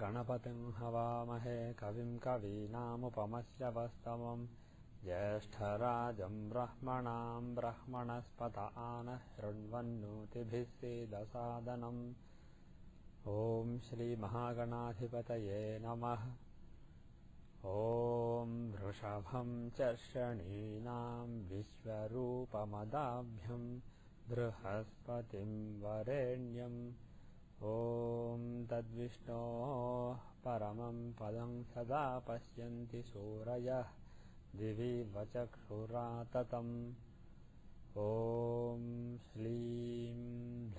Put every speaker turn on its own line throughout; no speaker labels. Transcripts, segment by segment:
गणपतिं हवामहे कविं कवीनामुपमस्य वस्तवं ज्येष्ठराजं ब्रह्मणां ब्रह्मणस्पत आनः शृण्वन्नोतिभिः सीदसादनम्। ॐ श्रीमहागणाधिपतये नमः। ॐ वृषभं चर्षणीनां विश्वरूपमदाभ्यं बृहस्पतिं वरेण्यम्। ॐ तद्विष्णोः परमं पदं सदा पश्यन्ति सूरयः दिवि वचक्षुराततम्। ॐ श्लीं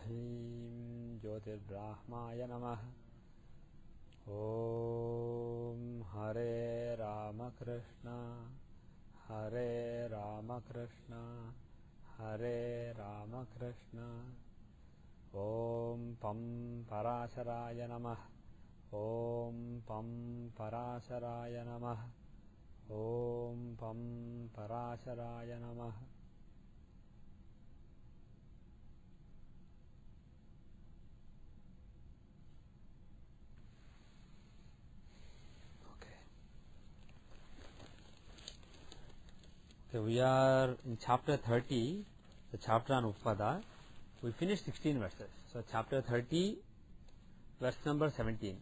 ह्लीं ज्योतिर्ब्राह्माय नमः। ॐ हरे रामकृष्ण हरे रामकृष्ण हरे रामकृष्ण। ॐ पं पराशराय नमः। ॐ पं पराशराय नमः। ॐ पं पराशराय नमः। Okay, we are in chapter 30, the chapter on Upada. We finished 16 verses. So chapter 30, verse number 17.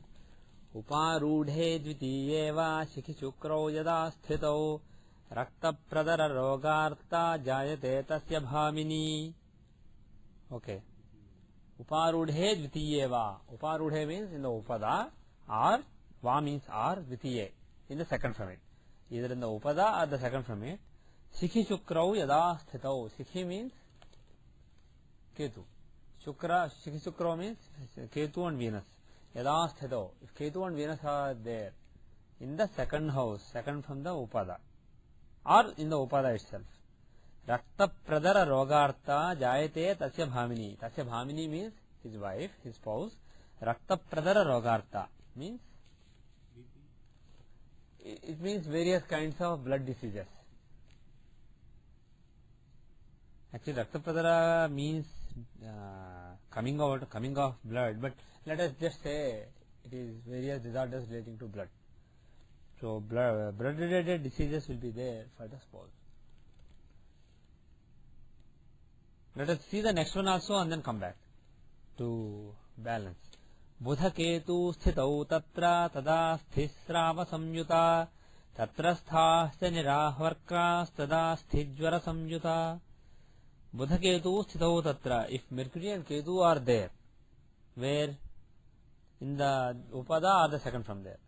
Uparudhe dvitiye va shikhichukrau yada sthitau rakta pradara rogarta jayate tasya bhamini. Okay. Uparudhe dvitiye va. Uparudhe means in the Upada, or va means or, dvitiye in the second from it. Either in the Upada or the second from it. Shikhichukrau yada sthitau. Shikhi means Ketu. Shukra, Shikhi Shukra means Ketu and Venus. Yada sthito. If Ketu and Venus are there in the second house, second from the Upada, or in the Upada itself. Rakta pradara rogarta jayate tasya bhamini. Tasya bhamini means his wife, his spouse. Rakta pradara rogarta means it means various kinds of blood diseases. Actually, Rakta pradara means coming of blood, but let us just say it is various disorders relating to blood. So blood related diseases will be there for the spouse. Let us see the next one also and then come back to balance. Budha ketu sthitau tatra tada sthisrava samyuta tatra sthasya nirahvarkas tada sthijvara samyuta. Budha Ketu sthitau tatra. If Mercury and Ketu are there, where in the Upada or the second from there.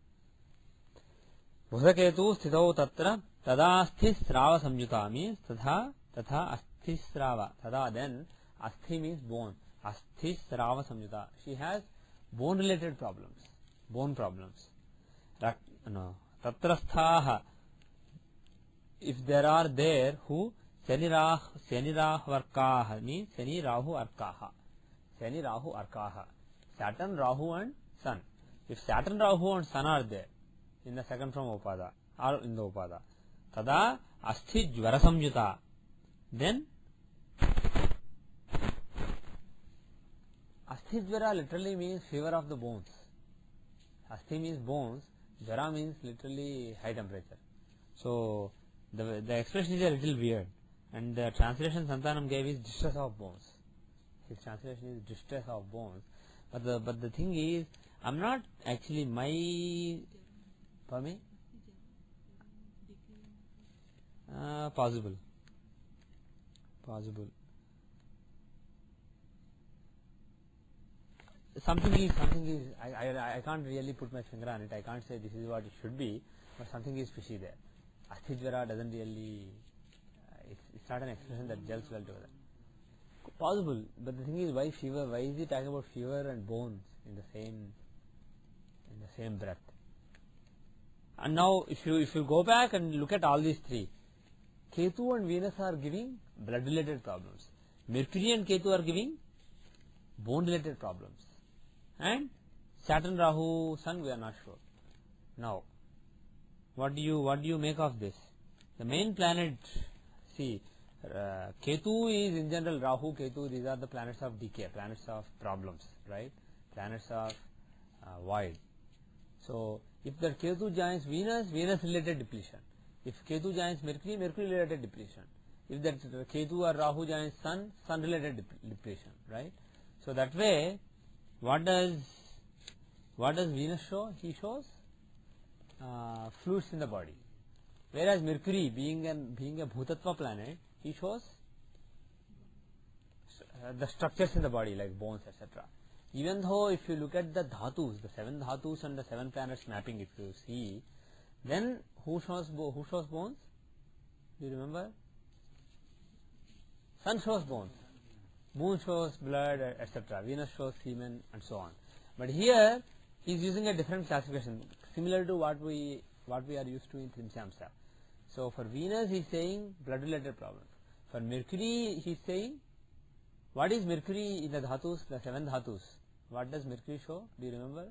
Budha Ketu sthitau tatra tada sthisrava samyuta means tatha asthisrava. Tada then asthi means bone. Asthisrava samyuta. She has bone related problems. Bone problems. Tatrasthaha. If there are there who Seni Varkaha means Seni Rahu Arkaha. Seni Rahu Arkaha. Saturn, Rahu and Sun. If Saturn, Rahu and Sun are there in the second from Upada or in the Upada, Tada Asthi Jvara Samyuta. Then Asthi Jvara literally means fever of the bones. Asthi means bones. Jvara means literally high temperature. So the expression is a little weird. And the translation Santanam gave is distress of bones. His translation is distress of bones. But the thing is, I'm not actually possible. Something is. I can't really put my finger on it. I can't say this is what it should be, but something is fishy there. Asthijvara doesn't really. It's not an expression that gels well together. Possible, but the thing is, why fever? Why is he talking about fever and bones in the same breath? And now, if you go back and look at all these three, Ketu and Venus are giving blood-related problems. Mercury and Ketu are giving bone-related problems, and Saturn, Rahu, Sun, we are not sure. Now, what do you make of this? The main planet. See, Ketu is in general Rahu, Ketu, these are the planets of decay, planets of problems, right? Planets of void. So if the Ketu joins Venus, Venus related depletion. If Ketu joins Mercury, Mercury related depletion. If that Ketu or Rahu joins Sun, Sun related depletion, right? So that way, what does Venus show? He shows fluids in the body. Whereas Mercury, being a Bhutatva planet, he shows the structures in the body like bones, etc. Even though if you look at the dhatus, the 7 dhatus and the 7 planets mapping, if you see, then who shows bones? Do you remember? Sun shows bones, Moon shows blood, etc. Venus shows semen, and so on. But here he is using a different classification, similar to what we are used to in Trimshamsa. So for Venus he is saying blood related problems. For Mercury he is saying, what is Mercury in the dhatus, the 7 dhatus? What does Mercury show? Do you remember?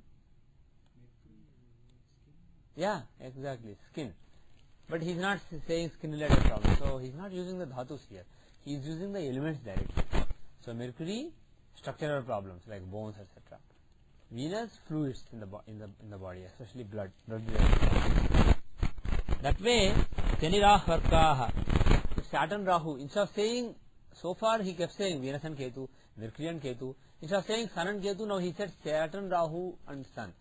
Yeah, exactly, skin. But he is not saying skin related problems. So he is not using the dhatus here. He is using the elements directly. So Mercury, structural problems like bones, etc. Venus, fluids in the body, especially blood related. That way, Shanirah Varkaha, if Saturn Rahu, instead of saying, so far he kept saying Venus and Ketu, Mercury and Ketu, instead of saying Sun and Ketu, now he said Saturn, Rahu and Sun.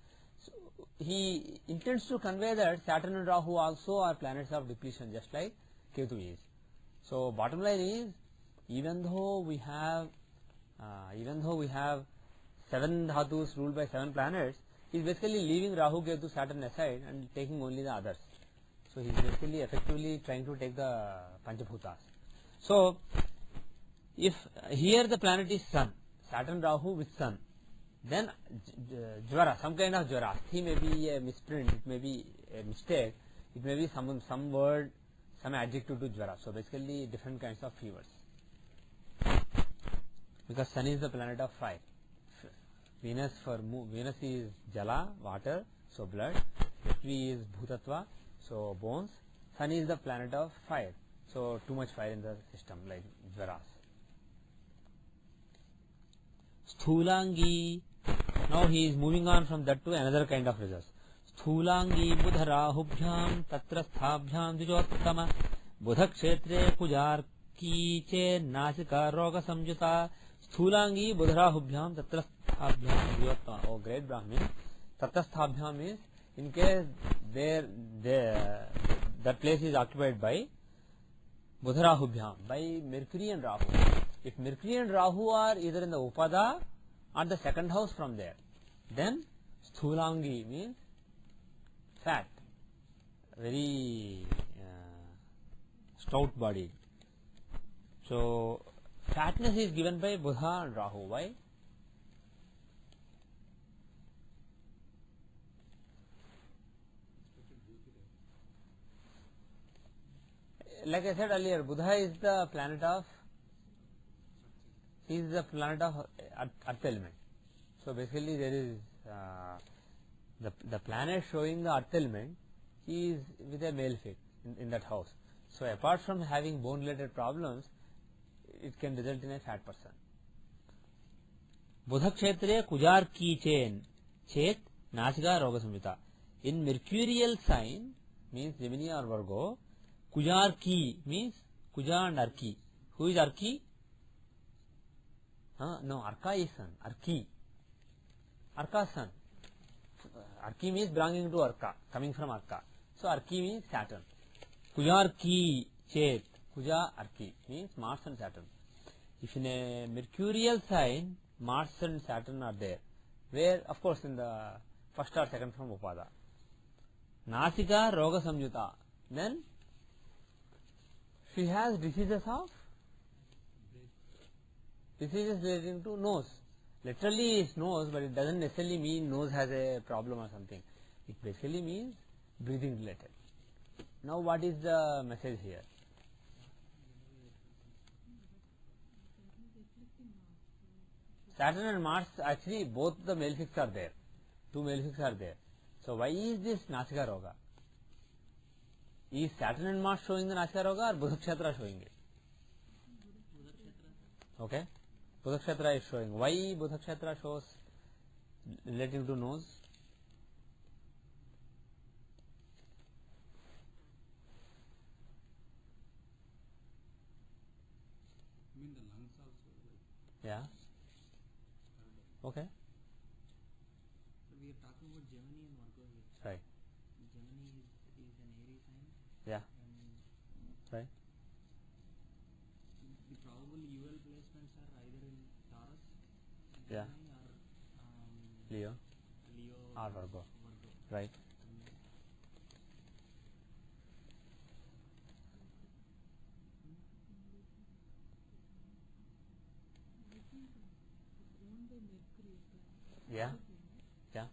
So he intends to convey that Saturn and Rahu also are planets of depletion, just like Ketu is. So bottom line is, even though we have 7 dhatus ruled by 7 planets, he is basically leaving Rahu, Ketu, Saturn aside and taking only the others. So he is basically effectively trying to take the Panchabhutas. So if here the planet is Sun, Saturn, Rahu with Sun, then Jvara, some kind of Jvara, he may be a misprint, it may be a mistake, it may be some word, some adjective to Jvara. So basically different kinds of fevers. Because Sun is the planet of fire. Venus is Jala, water, so blood. Mercury is Bhutatva, so bones. Sun is the planet of fire, so too much fire in the system, like Jvaras. Sthulangi. Now he is moving on from that to another kind of results. Sthulangi budharahubhyam tatrasthabhyam dvijottama budhakshetre kujarki che nasika roga samjuta Sthulangi budharahubhyam tatrasthabhyam dvijottama. Oh, great Brahmin. Tatrasthabhyam means in case that place is occupied by budharahubhyam, by Mercury and Rahu. If Mercury and Rahu are either in the Upada or the second house from there, then Sthulangi means fat, very stout body. So fatness is given by Budha and Rahu. Why? Like I said earlier, Budha is the planet of earth element. So basically there is the planet showing the earth element, he is with a male figure in that house. So apart from having bone related problems, it can result in a fat person. Budha kshetre kujar ki chen chet nasika roga samvita. In mercurial sign means Gemini or Virgo, kujar ki means kuja and arki. Who is arki? No, Arka is Sun. Arki. Arka Sun. Arki means belonging to Arka, coming from Arka. So Arki means Saturn. Kujar ki chet. Kuja Arki means Mars and Saturn. If in a mercurial sign, Mars and Saturn are there, where of course in the first or second from Upada. Nasika roga samjuta. Then she has diseases relating to nose. Literally it's nose, but it doesn't necessarily mean nose has a problem or something. It basically means breathing related. Now what is the message here? Saturn and Mars, actually both the male fixes are there. 2 male fixes are there. So why is this Nasika Roga? Is Saturn and Mars showing the Nasika Roga or Budhakshetra showing it? Okay. Budhakshetra is showing. Why Budhakshetra shows relating to nose? Yeah. Okay.
So we are talking about Gemini and Virgo here.
Right.
Gemini is an Aries sign.
Yeah.
And
Right.
the probable UL placements are either in Taurus,
Yeah.
Gemini, or
Leo.
Leo
Or Virgo.
Virgo.
Right. Yeah. Yeah.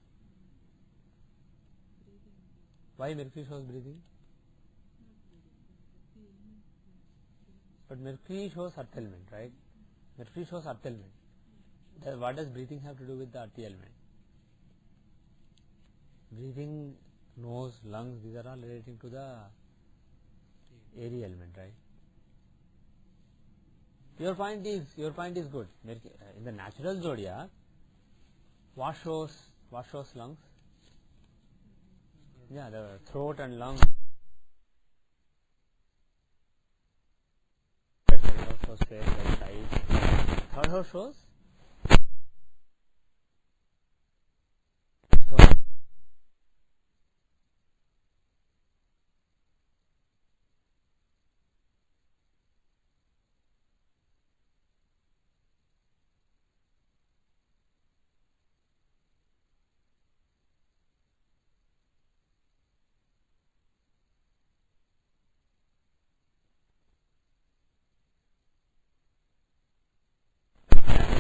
Why Mercury shows breathing? But Mercury shows earth element, right? Mercury shows earth element. What does breathing have to do with the earth element? Breathing, nose, lungs, these are all relating to the airy element, right? Your point is good. In the natural zodiac, what shows lungs? Yeah, the throat and lungs. Second house shows face, right, eyes. Third house shows stomach.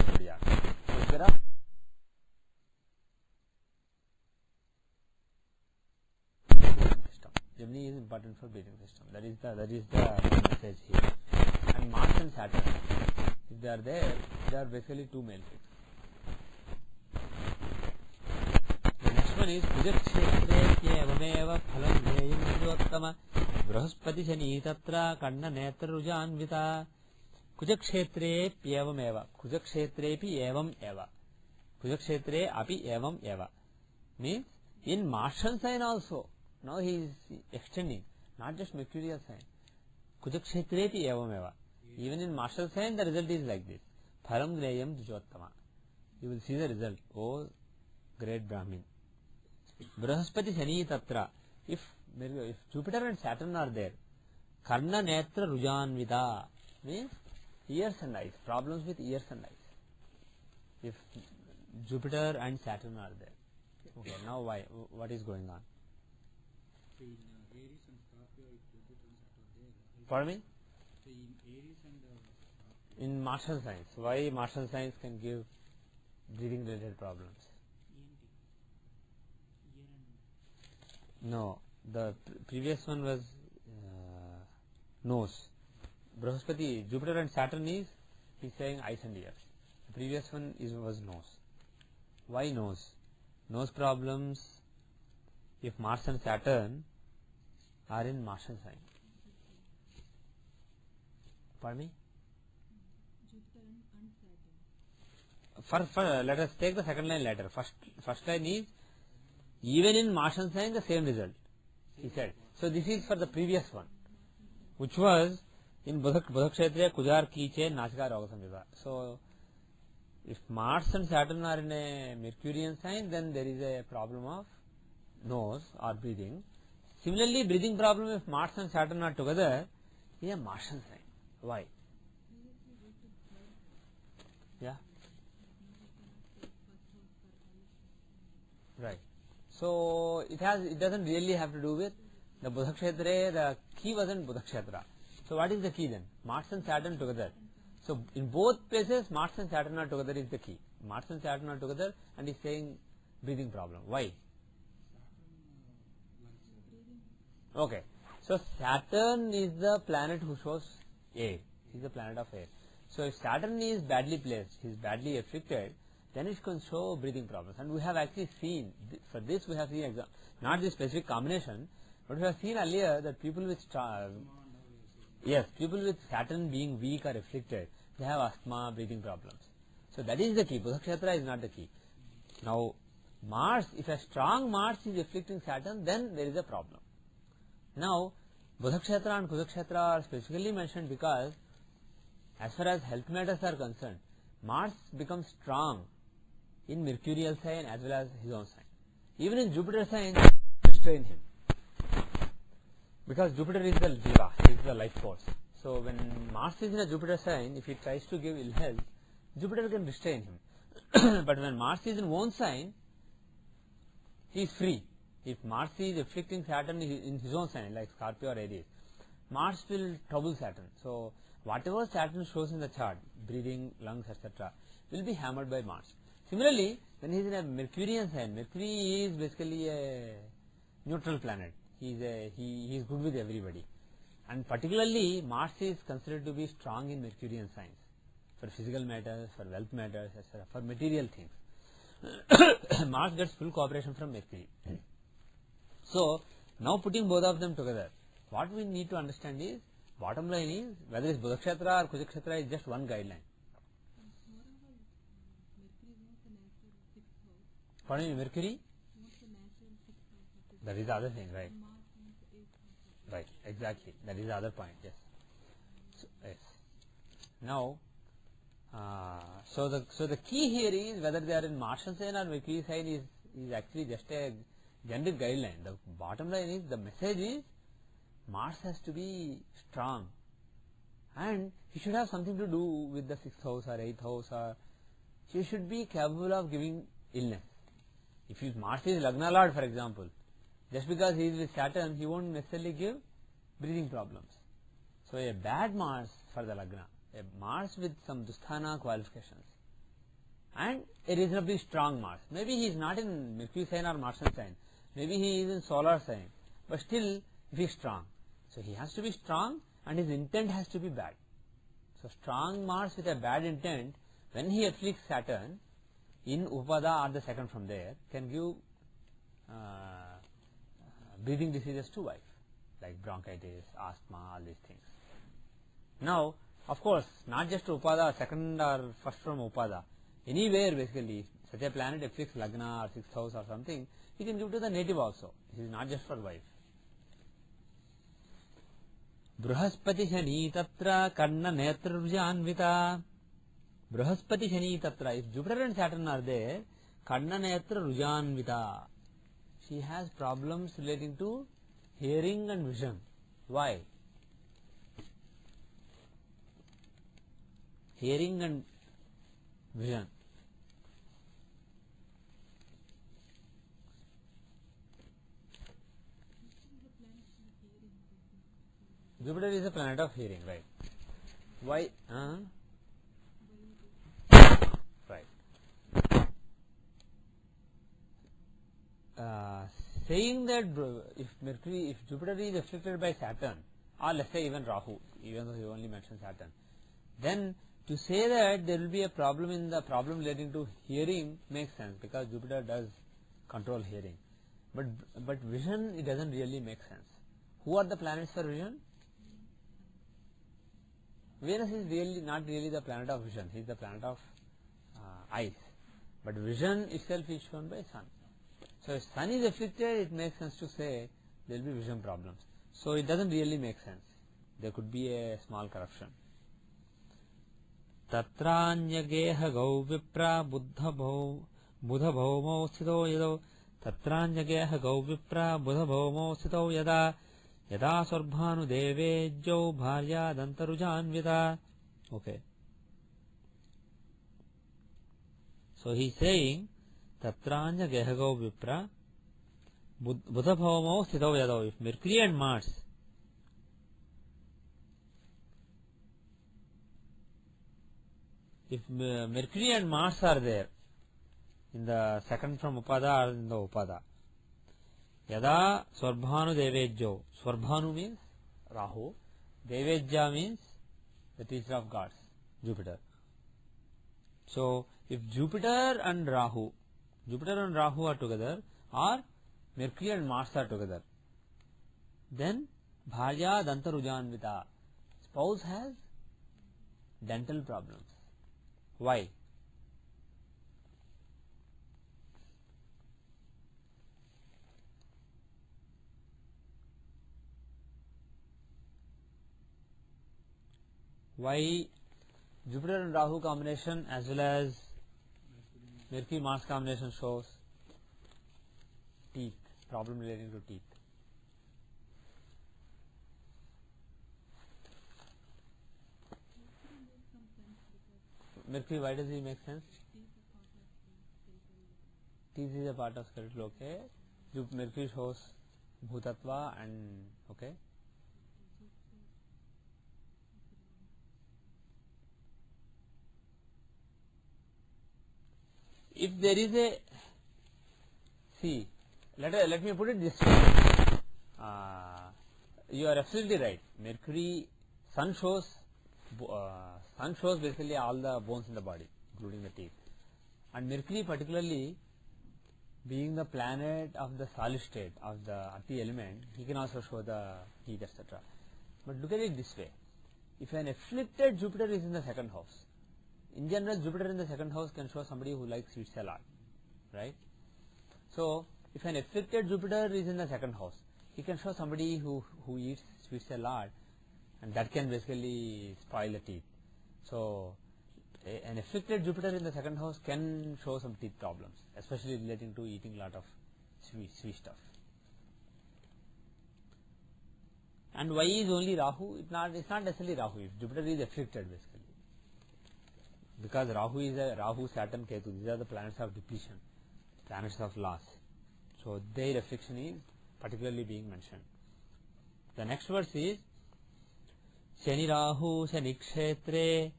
Zodiac. So there are system. Gemini is important for breathing system. That is the message here. And Mars and Saturn, if they are there, they are basically two male fixes. The next one is Kujakshetre Evamev Phalam Deyam Jyottama Brahaspati Shani Tatra Kanna Netra Rujanvita Kujakshetre Evam Eva Kujakshetre Evam Eva Kujakshetre Api Evam Eva means in Martian sign also. Now he is extending, not just mercurial sign. Kujakshetre Evam Eva. Even in Martial sign the result is like this. Phalam Deyam Jyottama. You will see the result. Oh great Brahmin. Brahaspati Shani Tatra. If Jupiter and Saturn are there, Karna Netra Rujanvita means ears and eyes, problems with ears and eyes. If Jupiter and Saturn are there. Okay, now why? What is going on?
So in Aries and Scorpio, if Jupiter and Saturn are there.
Pardon me?
So in Aries and Scorpio.
In Martial signs, why Martial signs can give breathing related problems? No, the previous one was nose. Brahaspati, Jupiter and Saturn is saying eyes and ears. The previous one was nose. Why nose? Nose problems if Mars and Saturn are in Martian sign. Pardon me? First, let us take the second line later. First line is even in Martian sign the same result, he said. So this is for the previous one, which was in Bodhakshetriya Kujar Kiche Nachika Roga Samyuga. So if Mars and Saturn are in a Mercurian sign, then there is a problem of nose or breathing. Similarly, breathing problem if Mars and Saturn are together is a Martian sign. Why? Yeah. Right. So it doesn't really have to do with the Bodhakshetra. The key wasn't Bodhakshetra. So what is the key then? Mars and Saturn together. So in both places Mars and Saturn are together is the key. Mars and Saturn are together and is saying breathing problem. Why? Okay. So Saturn is the planet who shows air. He is the planet of air. So if Saturn is badly placed, he is badly afflicted, then it can show breathing problems. And we have actually seen, for this we have seen, not this specific combination, but we have seen earlier that people with people with Saturn being weak or afflicted, they have asthma, breathing problems. So that is the key. Bodhakshetra is not the key. Now Mars, if a strong Mars is afflicting Saturn, then there is a problem. Now Bodhakshetra and Kujakshetra are specifically mentioned because as far as health matters are concerned, Mars becomes strong in mercurial sign as well as his own sign. Even in Jupiter sign, restrain him, because Jupiter is the jiva, he is the life force. So when Mars is in a Jupiter sign, if he tries to give ill health, Jupiter can restrain him. But when Mars is in own sign, he is free. If Mars is afflicting Saturn in his own sign, like Scorpio or Aries, Mars will trouble Saturn. So whatever Saturn shows in the chart, breathing, lungs, etc., will be hammered by Mars. Similarly, when he is in a Mercurian sign, Mercury is basically a neutral planet. He is good with everybody. And particularly, Mars is considered to be strong in Mercurian signs for physical matters, for wealth matters, etc., for material things. Mars gets full cooperation from Mercury. So, now putting both of them together, what we need to understand is, bottom line is, whether it's Buddhakshetra or Kujakshetra is just one guideline. What do you mean, Mercury? That is the other thing, right? Right, exactly. That is the other point, yes. So, yes. Now, so the key here is whether they are in Martian sign or Mercury sign is actually just a generic guideline. The bottom line is, the message is, Mars has to be strong, and he should have something to do with the 6th house or 8th house, or he should be capable of giving illness. If Mars is Lagna Lord, for example, just because he is with Saturn, he won't necessarily give breathing problems. So a bad Mars for the Lagna, a Mars with some Dusthana qualifications, and a reasonably strong Mars. Maybe he is not in Mercury sign or Martian sign, maybe he is in solar sign, but still he is strong. So he has to be strong, and his intent has to be bad. So strong Mars with a bad intent, when he afflicts Saturn in Upada or the second from there, can give breathing diseases to wife, like bronchitis, asthma, all these things. Now, of course, not just Upada, second or first from Upada, anywhere basically, if such a planet afflicts Lagna or 6th house or something, he can give to the native also. This is not just for wife. Bruhaspati Shani Tatra Karna Netra Rujanvita. Bruhaspati Shani Tatra. If Jupiter and Saturn are there, Karna Netra Rujanvita. She has problems relating to hearing and vision. Why? Hearing and vision. Jupiter is a planet of hearing, right? Why? Right. Saying that if Jupiter is afflicted by Saturn, or let's say even Rahu, even though he only mentioned Saturn, then to say that there will be a problem in the problem relating to hearing makes sense, because Jupiter does control hearing. But vision, it doesn't really make sense. Who are the planets for vision? Venus is really not really the planet of vision. He is the planet of eyes. But vision itself is shown by Sun. So if Sun is afflicted, it makes sense to say there will be vision problems. So it doesn't really make sense. There could be a small corruption. Tatranyageh gau vipra buddha bhaumo sthito yado. Tatranyageh gau vipra buddha bhaumo sthito yada. Yada Sarbhanu Devejyo Bharya Dantarujanvita. Okay. So he is saying, Tatranya Gehagau Vipra Buddha Bhavamo Sthitau Yadau. If Mercury and Mars, Mercury and Mars are there in the second from Upada or in the Upada, Yada Swarbhanu Devejyo. Swarbhanu means Rahu. Devejya means the teacher of gods, Jupiter. So, if Jupiter and Rahu are together, or Mercury and Mars are together, then Bharya Dantarujanvita. Spouse has dental problems. Why? Jupiter and Rahu combination as well as Mercury Mars combination shows teeth, problem relating to teeth. Mercury, why does it make sense? Teeth is a part of skeletal, okay. Mercury shows Bhutatva and okay. If there is a, see, let me put it this way. You are absolutely right. Mercury, sun shows basically all the bones in the body, including the teeth. And Mercury, particularly being the planet of the solid state of the earthy element, he can also show the heat, etc. But look at it this way: if an afflicted Jupiter is in the second house, in general, Jupiter in the second house can show somebody who likes sweets a lot, right? So, if an afflicted Jupiter is in the second house, he can show somebody who eats sweets a lot, and that can basically spoil the teeth. So, an afflicted Jupiter in the second house can show some teeth problems, especially relating to eating a lot of sweet stuff. And why is only Rahu? It's not necessarily Rahu. If Jupiter is afflicted, basically, because Rahu is Rahu, Saturn, Ketu. These are the planets of depletion, planets of loss. So their affliction is particularly being mentioned. The next verse is Shani Rahu Shani Kshetre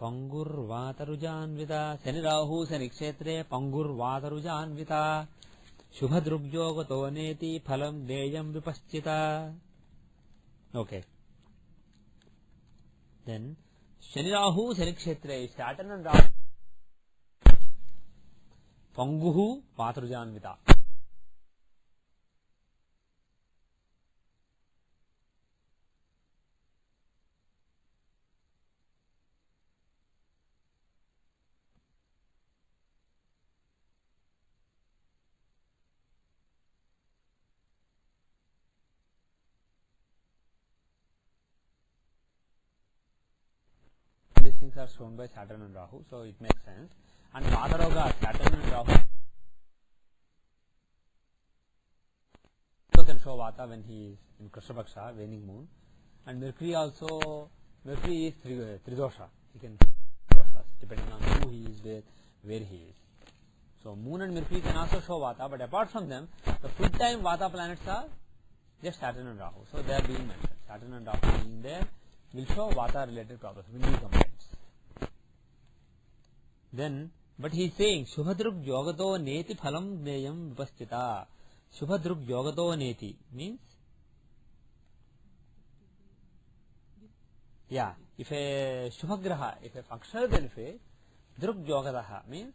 Pangur Vatarujanvita. Shani Rahu Shani Kshetre Pangur Vatarujanvita Shubhadrugyogato Neti Phalam Deyam Vipaschita. Okay. Then Shani Rahu Shani Kshetre, Saturn and Rahu Panguhu Vatarujanvita. These things are shown by Saturn and Rahu, so it makes sense. And Vataroga, Saturn and Rahu also can show Vata when he is in Krishnapaksha, waning moon. And Mercury is Tridosha. He can doshas depending on who he is with, where he is. So moon and Mercury can also show Vata, but apart from them, the full time Vata planets are just Saturn and Rahu. So they are being mentioned. Saturn and Rahu being there will show Vata related problems, windy complaints. Then, but he is saying Shubhadrug Yogato Neti Phalam Gneyam Vipaschita. Shubhadrug Yogato Neti means, yeah, if a Shubhagraha, if a functional benefit, Drug Yogadaha means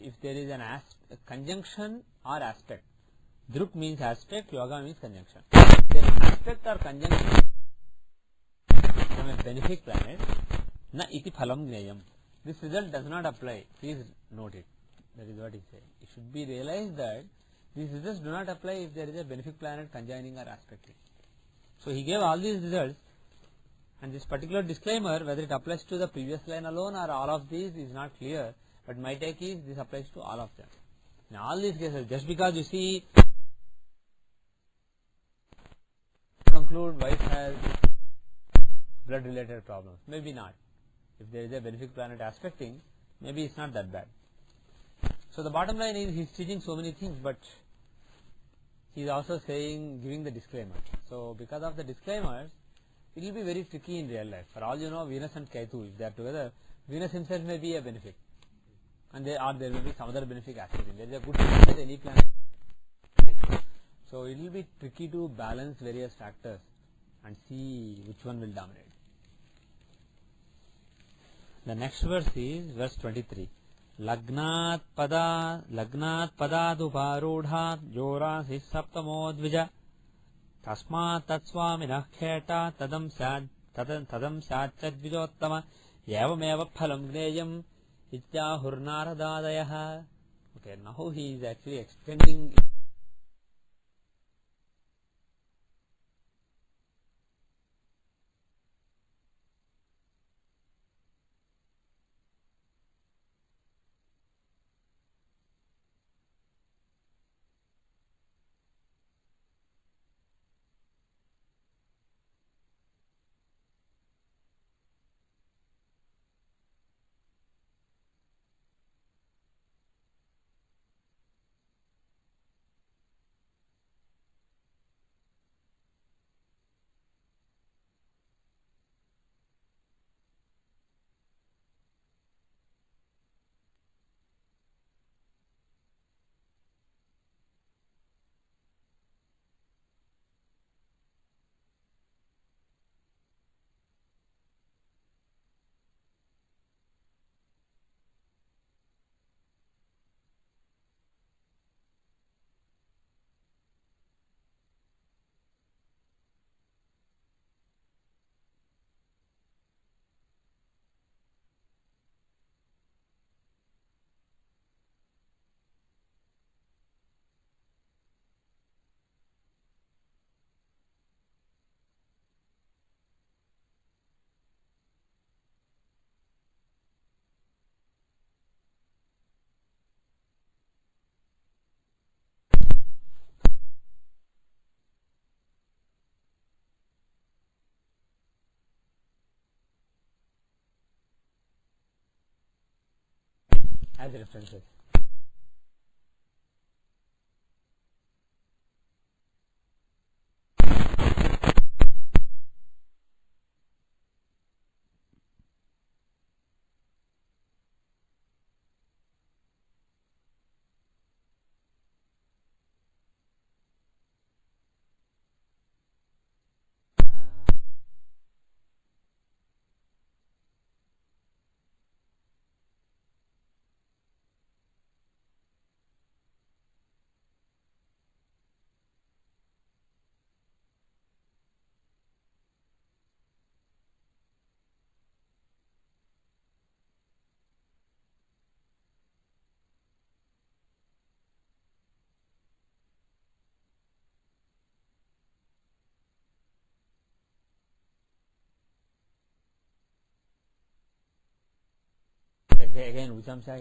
if there is a conjunction or aspect. Druk means aspect, Yoga means conjunction. If there is aspect or conjunction from a benefic planet, na iti phalam gneyam. This result does not apply. Please note it. That is what he said. It should be realized that these results do not apply if there is a benefic planet conjoining or aspecting. So he gave all these results, and this particular disclaimer, whether it applies to the previous line alone or all of these, is not clear. But my take is this applies to all of them. In all these cases, just because you see, conclude wife has blood related problems, maybe not. If there is a benefic planet aspecting, maybe it's not that bad. So the bottom line is, he's teaching so many things, but he's also saying, giving the disclaimer. So because of the disclaimers, it will be very tricky in real life. For all you know, Venus and Ketu, if they are together, Venus himself may be a benefic, and there will be some other benefic aspect. There is a good chance that any planet. So it will be tricky to balance various factors and see which one will dominate. The next verse is verse 23. Lagnat padaduparudhat jorasi saptamo dvija tasmat tatsvaminah kheta tadam syatcha dvijottama yavameva phalam gneyam ityahurnaradadayah. Okay, now he is actually extending. as references. Again, which amsha?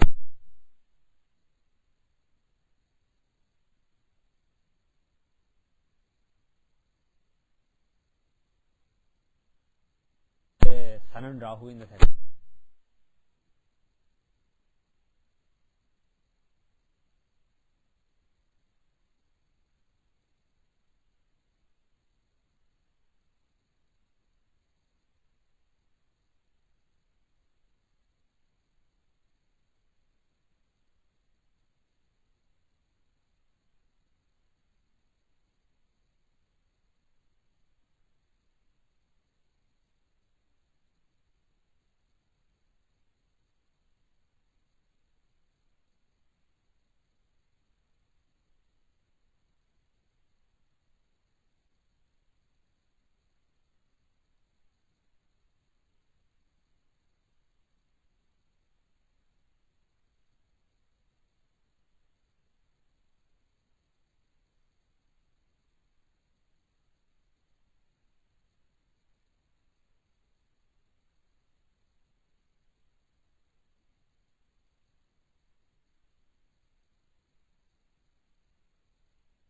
Sun and Rahu in the second.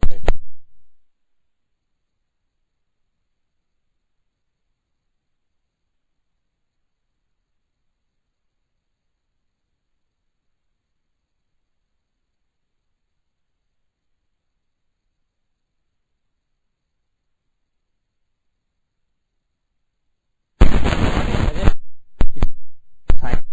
Okay. Fine.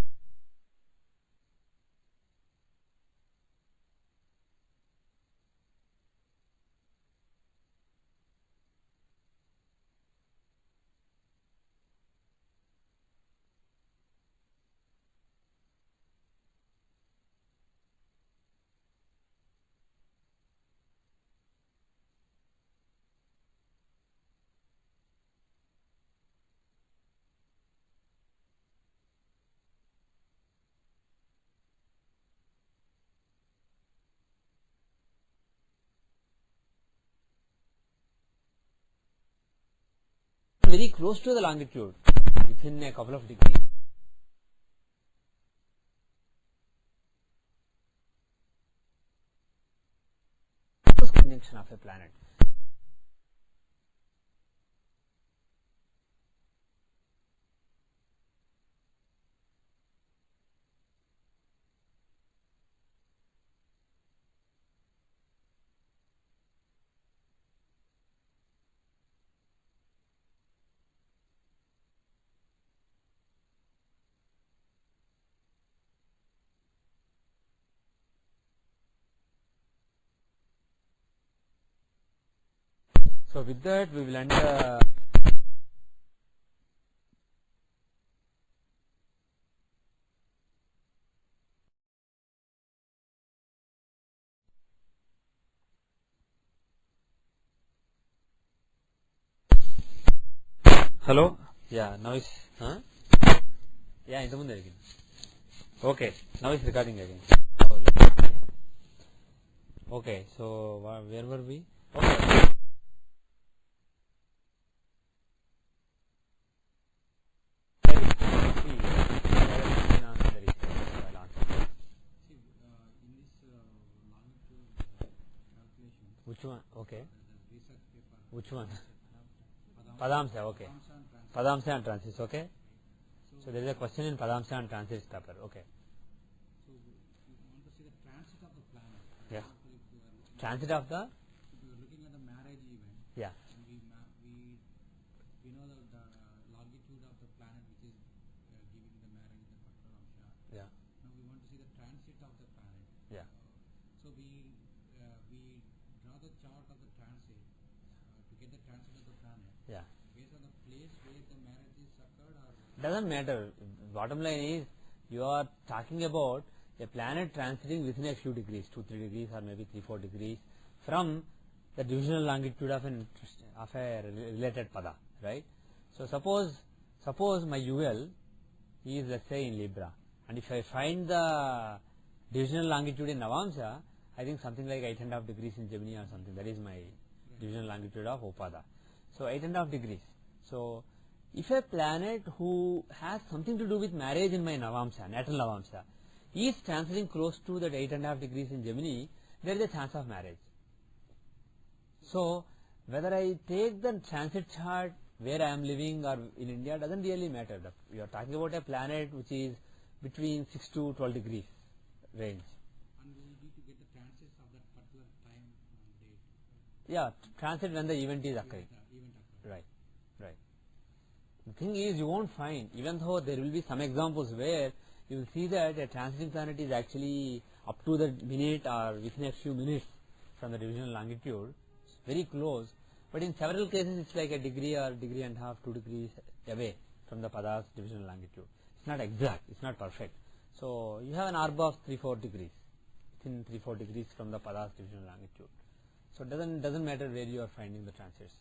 Very close to the longitude, within a couple of degrees. Conjunction of a planet. So with that we will end hello? Yeah, now is yeah, in the munde again. Okay, now it's recording again. Okay, so where were we? Okay. Which one? Okay. Which one? Padamsa, okay. Padamsa and transits, okay. So there is a question in Padamsa and transits paper, okay. Yeah.
If you are looking
Transit of the,
if you are looking at the marriage event,
yeah,
and we know the longitude of the planet which is giving the marriage the particular amsha.
yeah,
Now we want to see the transit of the planet.
yeah,
So we draw the chart of the transit to get the transit of the planet
yeah.
based on the place where the marriage is occurred, or
Doesn't matter. Bottom line is, you are talking about a planet transiting within a few degrees, 2-3 degrees or maybe 3-4 degrees from the divisional longitude of a related pada, right? So suppose my UL is, let's say, in Libra, and if I find the divisional longitude in Navamsa, I think something like 8.5 degrees in Gemini or something. That is my divisional longitude of Upada. So 8.5 degrees. So if a planet who has something to do with marriage in my Navamsa, natal Navamsa, is transiting close to that 8.5 degrees in Gemini, there is a chance of marriage. So whether I take the transit chart where I am living or in India doesn't really matter. We are talking about a planet which is between 6 to 12 degrees range.
and we need to get the transits of that particular time and date.
Yeah, transit when the event is occurring.
Event occurred.
Right, right. The thing is, you won't find, even though there will be some examples where you will see that a transiting planet is actually up to the minute or within a few minutes from the divisional longitude, very close, but in several cases it's like a degree or degree and a half, 2 degrees away from the Pada's divisional longitude. It's not exact, it's not perfect. So you have an arb of 3-4 degrees, within 3-4 degrees from the Pada's divisional longitude. So it doesn't matter where you are finding the transits.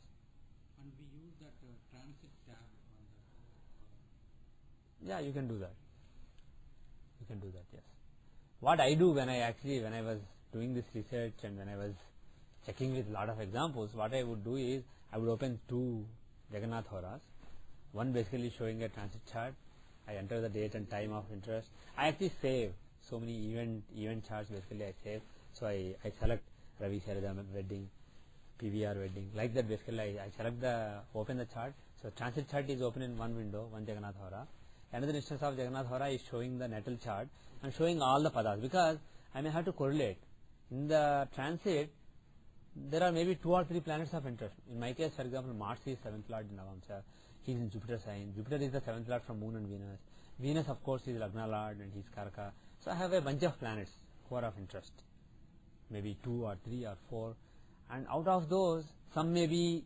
And we use that transit tab on the.
Yeah, you can do that. You can do that, yes. What I do when I was doing this research and when I was checking with a lot of examples, what I would do is, I would open 2 Jagannath Horas, one basically showing a transit chart. I enter the date and time of interest. I actually save so many event charts, basically I save. So I select Ravi Sharadam wedding, PVR wedding, like that basically I select open the chart. So transit chart is open in one window, one Jagannath Hora. Another instance of Jagannath Hora is showing the natal chart and showing all the padas, because I may have to correlate. In the transit, there are maybe 2 or 3 planets of interest. In my case, for example, Mars is 7th Lord in Navamsa. He is in Jupiter sign. Jupiter is the 7th Lord from Moon and Venus. Venus, of course, is Lagna Lord and he is Karaka. So I have a bunch of planets who are of interest. Maybe 2 or 3 or 4. And out of those, some may be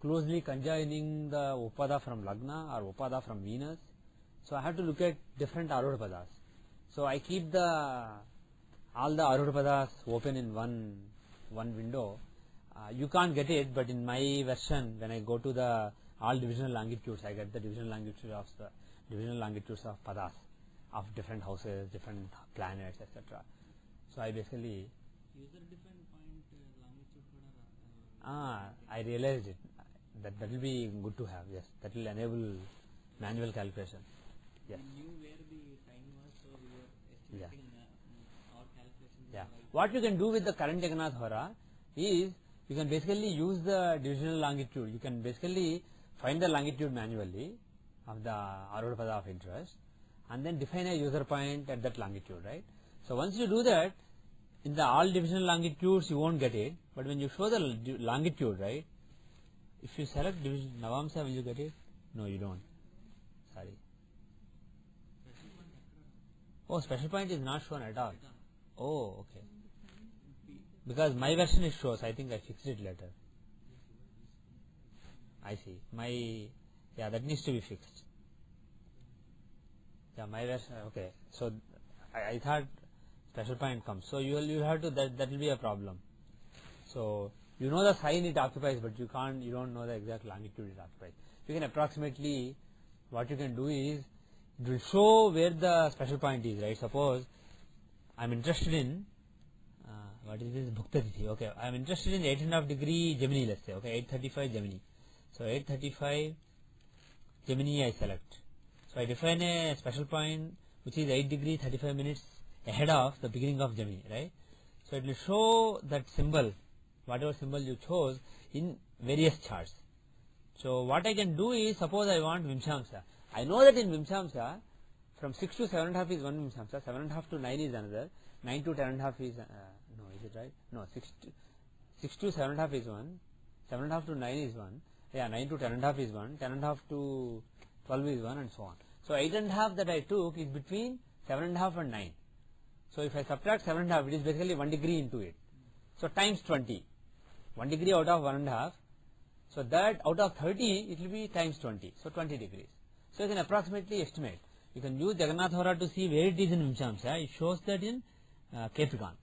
closely conjoining the Upada from Lagna or Upada from Venus. So I have to look at different Arudha Padas. So I keep all the Arudha Padas open in one window. You can't get it, but in my version, when I go to the all divisional longitudes, I get the divisional longitudes of padas of different houses, different planets, etc. So I basically
User defined point longitude code.
I realized it. That will be good to have. Yes, that will enable manual calculation. Yes.
We knew where the sign was, so we were estimating our calculations.
Yeah.
Right.
What you can do with the current Jagannath Hora is, you can basically use the divisional longitude. You can basically find the longitude manually of the Arudha Pada of interest and then define a user point at that longitude, right? So once you do that, in the all divisional longitudes you won't get it, but when you show the longitude, right, if you select division Navamsa, will you get it? No, you don't. Sorry. Oh, special point is not shown at all. Oh, okay. Because my version it shows. I think I fixed it later. I see. That needs to be fixed. Yeah, my version. Okay. So I thought special point comes. So you have to, that will be a problem. So you know the sign it occupies, but you don't know the exact longitude it occupies. You can approximately, what you can do is, it will show where the special point is, right? Suppose I am interested in what is this Bhukta Tithi? Okay, I am interested in 8.5 degree Gemini, let's say. Okay, 835 Gemini. So 835 Gemini I select. So I define a special point which is 8 degree 35 minutes ahead of the beginning of Gemini, right? So it will show that symbol, whatever symbol you chose, in various charts. So what I can do is, suppose I want Vimshamsa. I know that in Vimshamsa, from 6 to 7.5 is one Vimshamsa, 7.5 to 9 is another, 9 to 10.5 is No, is it right? No, 6 to 7.5 is 1, 7.5 to 9 is 1, yeah, 9 to 10.5 is 1, 10.5 to 12 is 1, and so on. So 8.5 that I took is between 7.5 and 9. So if I subtract 7.5, it is basically 1 degree into it. So times 20. 1 degree out of 1.5. So that out of 30, it will be times 20. So 20 degrees. So you can approximately estimate. You can use Jagannath Hora to see where it is in Vimshamsa. It shows that in Capricorn.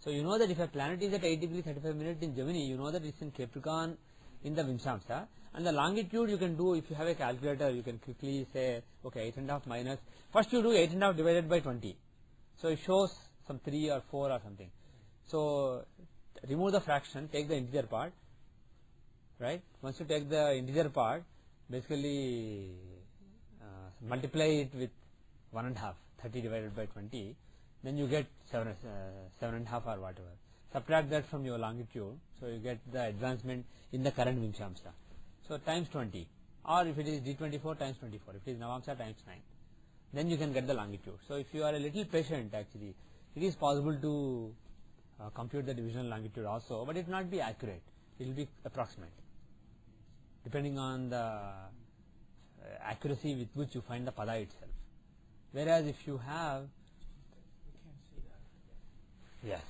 So you know that if a planet is at 8 degrees 35 minutes in Gemini, you know that it's in Capricorn in the Vimshamsa. And the longitude you can do, if you have a calculator, you can quickly say, okay, 8.5 minus. First you do 8.5 divided by 20. So it shows some 3 or 4 or something. So remove the fraction, take the integer part, right? Once you take the integer part, basically multiply it with 1.5, 30 divided by 20, then you get 7.5 or whatever. Subtract that from your longitude, so you get the advancement in the current Vimshamsa. So times 20, or if it is D24 times 24, if it is Navamsa times 9, then you can get the longitude. So if you are a little patient, actually, it is possible to compute the divisional longitude also, but it will not be accurate. It will be approximate, depending on the accuracy with which you find the pada itself. Whereas if you have,
We can see that.
yes.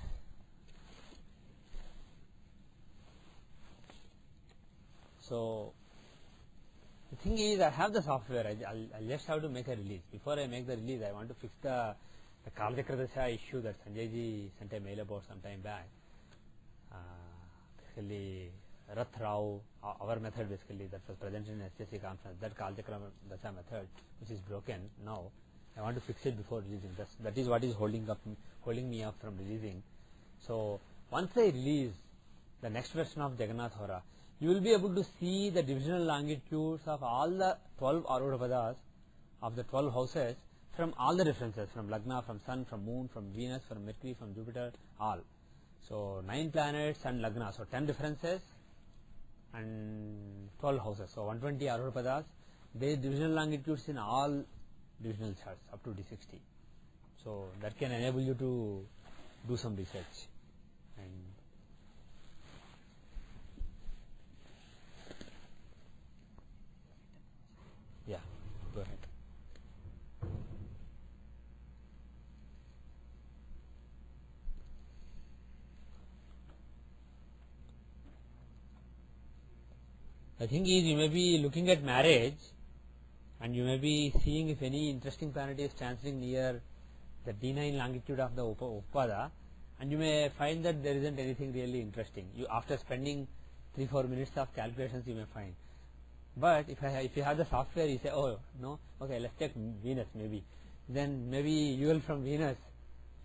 So the thing is, I have the software. I'll just have to make a release. Before I make the release, I want to fix the Kalchakradasha issue that Sanjay ji sent a mail about some time back. Basically, Rath Rao, our method basically that was presented in SSC conference, that Kalchakradasha method, which is broken now. I want to fix it before releasing. That is what is holding me up from releasing. So once I release the next version of Jagannath Hora, you will be able to see the divisional longitudes of all the 12 Arudha of the 12 houses from all the references, from Lagna, from Sun, from Moon, from Venus, from Mercury, from Jupiter, all. So 9 planets and Lagna, so 10 references and 12 houses. So 120 Arudha, their divisional longitudes in all divisional charts up to D60. So that can enable you to do some research. And yeah, go ahead. The thing is, you may be looking at marriage and you may be seeing if any interesting planet is transiting near the D9 longitude of the Upada, and you may find that there isn't anything really interesting. You, after spending 3-4 minutes of calculations, you may find. But if you have the software, you say, oh no, okay, let's check Venus maybe. Then maybe UL from Venus,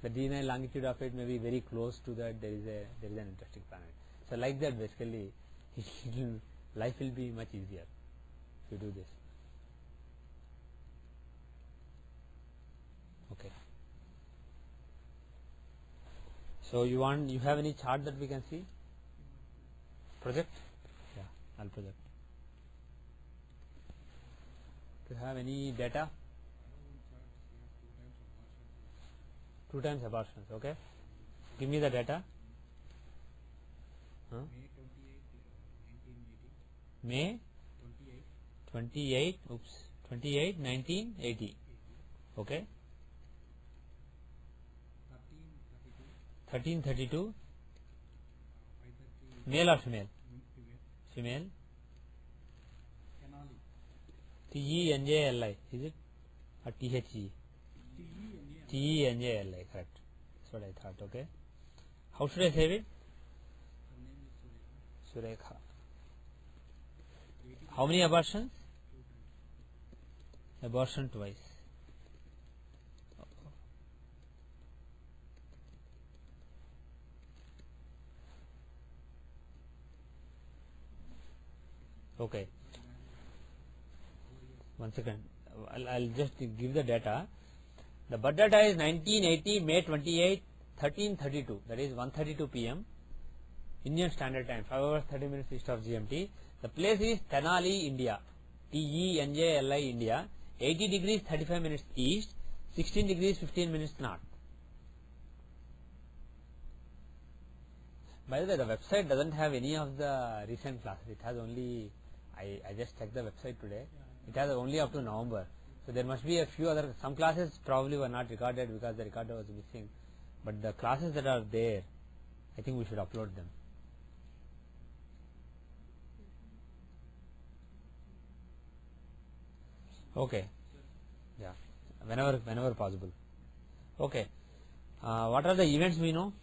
the D9 longitude of it may be very close to that. There is an interesting planet. So like that, basically, life will be much easier if you do this. Okay. So you have any chart that we can see? Project? Yeah, I'll project. Do you have any data? 2 times abortions, okay. Give me the data. Huh? May 28, 1980. Okay. 1332. Male or female? Female. Tenjali, is it? Or The? Tenjali, correct. That's what I thought, okay. How should I save it? Surekha. How many abortions? Abortion twice. Okay. 1 second. I'll just give the data. The birth data is 1980 May 28, 1332. That is 1:32 p.m. Indian Standard Time. 5 hours 30 minutes east of GMT. The place is Tenali, India. Tenjali, India. 80 degrees 35 minutes east. 16 degrees 15 minutes north. By the way, the website doesn't have any of the recent classes. It has only, I just checked the website today. It has only up to November. So there must be a few other, some classes probably were not recorded because the recorder was missing. But the classes that are there, I think we should upload them. Okay. Yeah. Whenever possible. Okay. What are the events we know?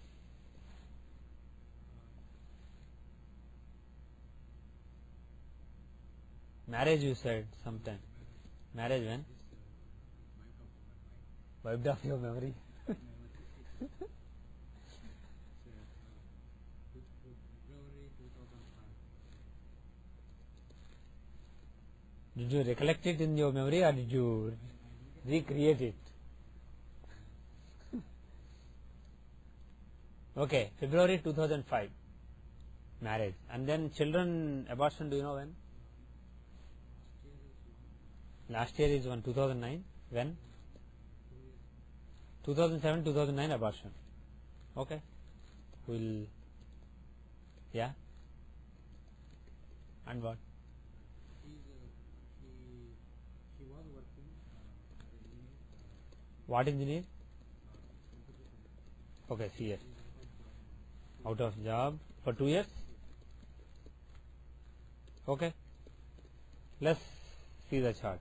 Marriage you said sometime. Marriage when? Wiped off your memory.
February 2005.
Did you recollect it in your memory or did you recreate it? Okay, February 2005, marriage. And then children abortion, do you know when? Last year is one, 2009. When? 2007, 2009 abortion. Okay. We'll, yeah. And what?
She was working as an engineer.
What engineer? Okay, CS. Out of job for 2 years? Okay. Let's see the chart.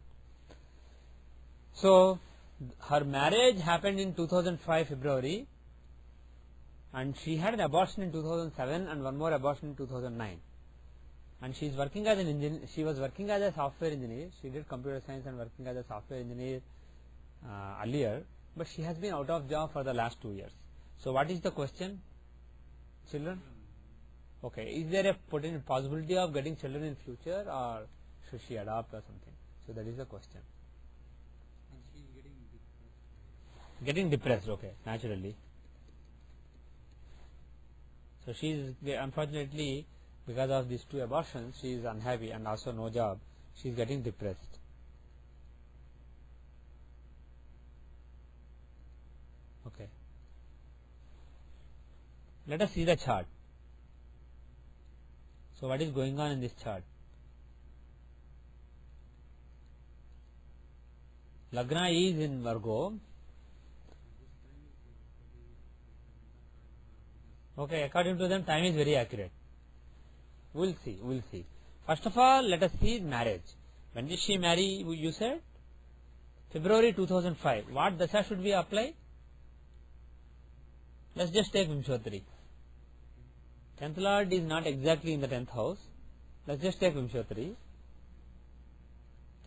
So, her marriage happened in 2005 February and she had an abortion in 2007 and one more abortion in 2009. And she is working as an engineer. She was working as a software engineer. She did computer science and working as a software engineer earlier, but she has been out of job for the last 2 years. So, what is the question? Children? Okay. Is there a potential possibility of getting children in future or should she adopt or something? So, that is the question.
And she is getting depressed.
Getting depressed, okay, naturally. So, she is, unfortunately, because of these 2 abortions, she is unhappy and also no job. She is getting depressed. Okay. Let us see the chart. So, what is going on in this chart? Lagna is in Virgo. Okay, according to them, time is very accurate. We'll see. First of all, let us see marriage. When did she marry, you said? February 2005. What dasha should we apply? Let's just take Vimshottari. 10th Lord is not exactly in the 10th house. Let's just take Vimshottari.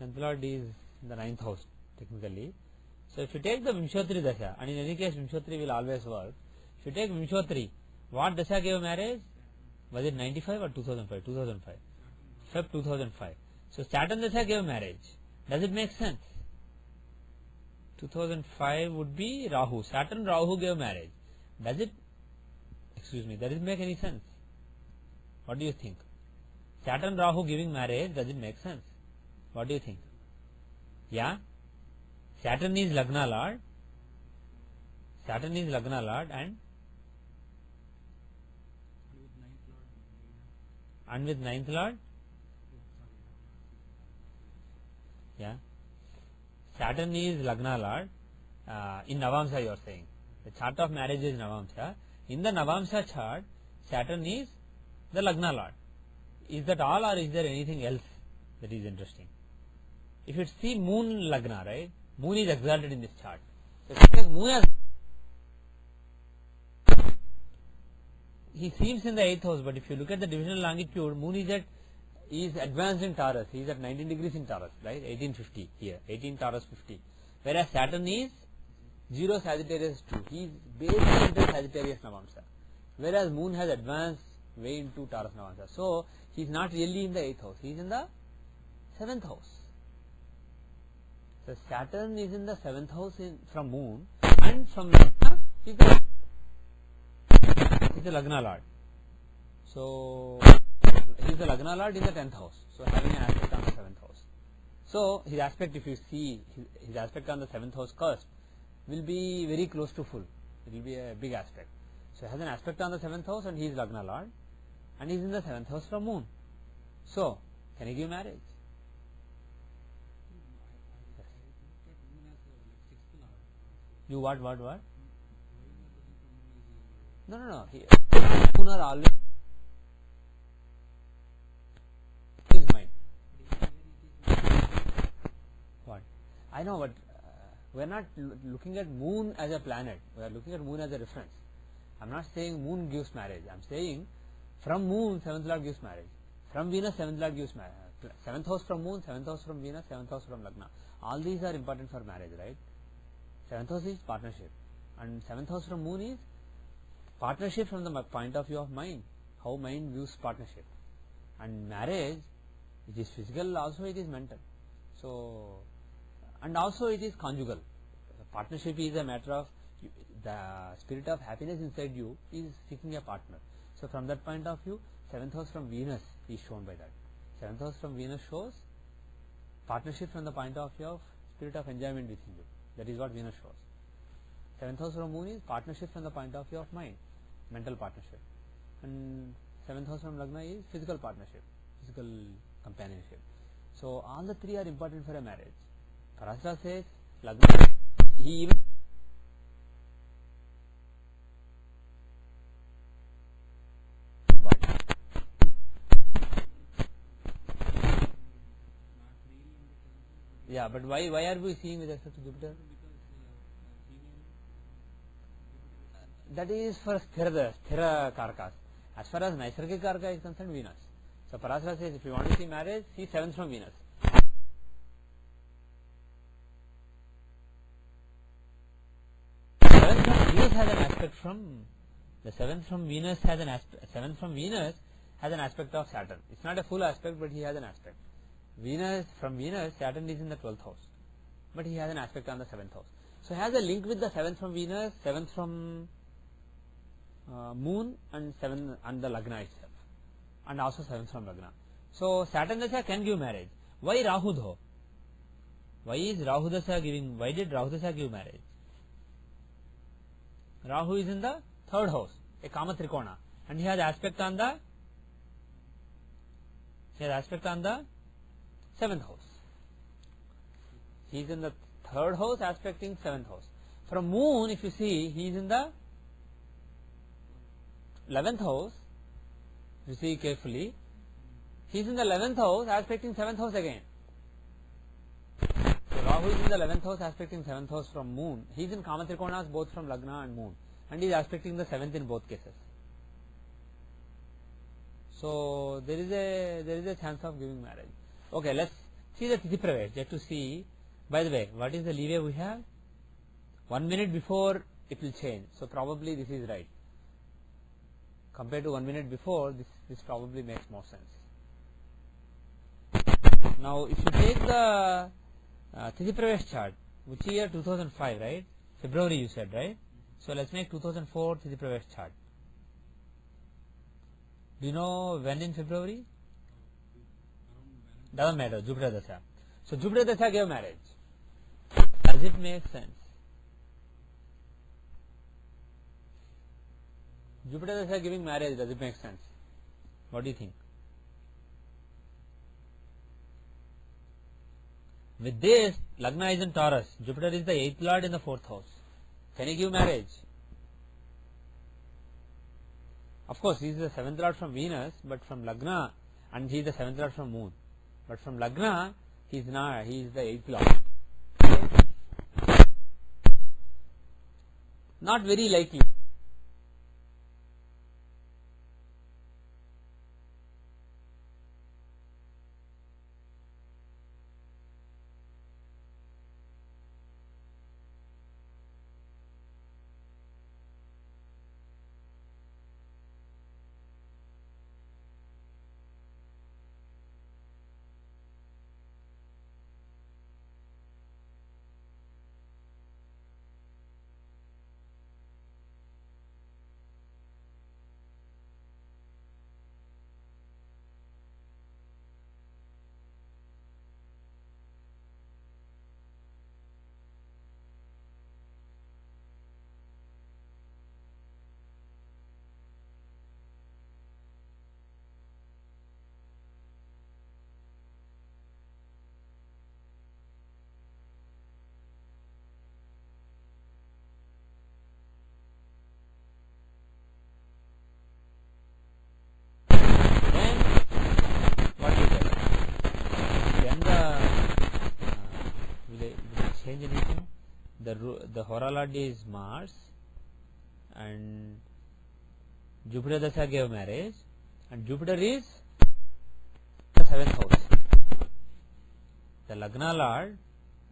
10th Lord is in the 9th house, technically. So, if you take the Vimshottari dasha, and in any case, Vimshottari will always work. If you take Vimshottari, what dasha gave marriage? Was it 95 or 2005? 2005. Feb 2005. So, Saturn dasha gave marriage. Does it make sense? 2005 would be Rahu. Saturn Rahu gave marriage. Does it make any sense? What do you think? Saturn Rahu giving marriage, does it make sense? What do you think? Yeah? Saturn is Lagna Lord. And with 9th Lord? Yeah. Saturn is Lagna Lord. In Navamsa you are saying. The chart of marriage is Navamsa. In the Navamsa chart, Saturn is the Lagna Lord. Is that all or is there anything else that is interesting? If you see Moon Lagna, right? Moon is exalted in this chart. So if Moon has, he seems in the 8th house, but if you look at the divisional longitude, Moon is advanced in Taurus. He is at 19 degrees in Taurus, right? 1850 here, 18 Taurus 50. Whereas Saturn is 0 Sagittarius 2. He is basically into Sagittarius Navamsa. Whereas Moon has advanced way into Taurus Navamsa. So, he is not really in the 8th house. He is in the 7th house. So, Saturn is in the 7th house from Moon, and from Lagna is the Lagna Lord. So, he is the Lagna Lord in the 10th house. So, having an aspect on the 7th house. So, his aspect, if you see his aspect on the 7th house cusp, will be very close to full. It will be a big aspect. So, it has an aspect on the 7th house and he is Lagna Lord and he is in the 7th house from moon. So, can he give marriage?
I looked at moon as like sixth lord.
You what?
Why you are looking for moon is
No. Moon are always his mind.
but here it is
What? I know, but we are not looking at moon as a planet. We are looking at moon as a reference. I am not saying moon gives marriage. I am saying from moon 7th lord gives marriage. From Venus 7th lord gives marriage. 7th house from moon, 7th house from Venus, 7th house from Lagna. All these are important for marriage, right? 7th house is partnership and 7th house from moon is partnership from the point of view of mind. How mind views partnership. And marriage, it is physical, also it is mental. So, and also it is conjugal. Partnership is a matter of the spirit of happiness inside you is seeking a partner. So, from that point of view, 7th house from Venus is shown by that. 7th house from Venus shows partnership from the point of view of spirit of enjoyment within you. That is what Venus shows. 7th house from Moon is partnership from the point of view of mind, mental partnership. And 7th house from Lagna is physical partnership, physical companionship. So, all the three are important for a marriage. Parasara says Lagna, he even yeah, but why are we seeing with respect to Jupiter? That is for Sthira Karkas. As far as Naisargika Karka is concerned, Venus. So Parasara says if you want to see marriage, see 7th from Venus. Venus has an aspect from the 7th from Venus has an aspect. 7th from Venus has an aspect of Saturn. It's not a full aspect, but he has an aspect. Venus from Venus, Saturn is in the 12th house, but he has an aspect on the 7th house. So he has a link with the 7th from Venus, 7th from Moon, and 7th and the Lagna itself, and also 7th from Lagna. So Saturn Dasha can give marriage. Why Rahu though? Why is Rahu Dasha giving? Why did Rahu Dasha give marriage? Rahu is in the 3rd house, a Kama Trikona, and he has aspect on the 7th house. He is in the 3rd house aspecting 7th house. From Moon, if you see, he is in the 11th house. If you see carefully, he is in the 11th house aspecting 7th house again. So Rahu is in the 11th house aspecting 7th house from Moon. He is in Kama Trikonas both from Lagna and Moon, and he is aspecting the 7th in both cases. So there is a chance of giving marriage. Okay, let's see the Tithi Pravesh just to see. By the way, what is the leeway we have? 1 minute before it will change. So probably this is right. Compared to 1 minute before, this probably makes more sense. Now, if you take the Tithi Pravesh chart, which year 2005, right? February you said, right? So let's make 2004 Tithi Pravesh chart. Do you know when in February? Doesn't matter, Jupiter Dasha. So Jupiter Dasha gave marriage. Does it make sense? Jupiter Dasha giving marriage, does it make sense? What do you think? With this, Lagna is in Taurus. Jupiter is the 8th lord in the 4th house. Can he give marriage? Of course, he is the 7th lord from Venus, but from Lagna, and he is the 7th lord from Moon. But from Lagna, he is not. He is the 8th lord. Not very likely. change anything. The horology is Mars, and Jupiter Dasha gave marriage, and Jupiter is the 7th house. The Lagna Lord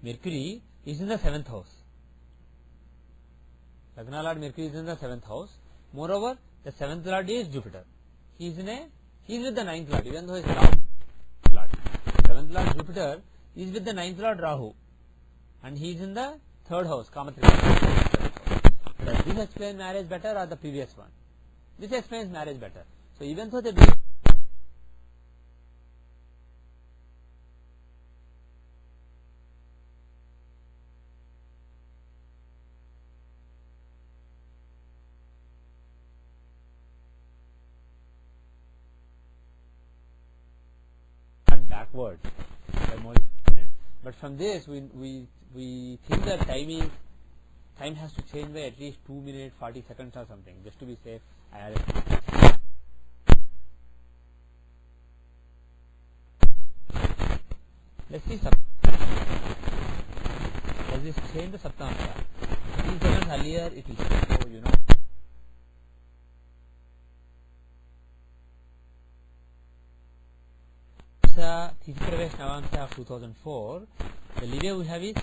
Mercury is in the 7th house. Lagna Lord Mercury is in the 7th house. Moreover, the 7th Lord is Jupiter. He is with the 9th Lord, even though he is Rahu Lord. 7th Lord Jupiter is with the 9th Lord Rahu, and he is in the 3rd house, Kamatrika. Does this explain marriage better or the previous one? This explains marriage better. So even though they do backward, but from this we think that time has to change by at least 2 minutes 40 seconds or something, just to be safe. I added. Let's see. Does this change the Saptamsha? 3 seconds earlier it will change. So you know. Tithi Pravesh Navamsha of 2004. The leeway we have is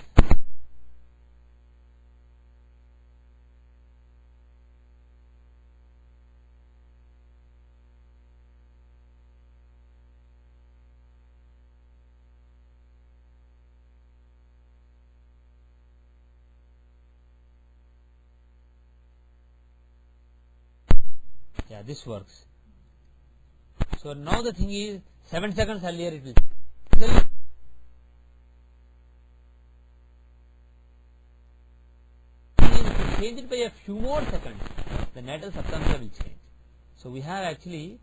this works. So now the thing is 7 seconds earlier it will change it by a few more seconds, the natal Saptamsha will change. So we have actually,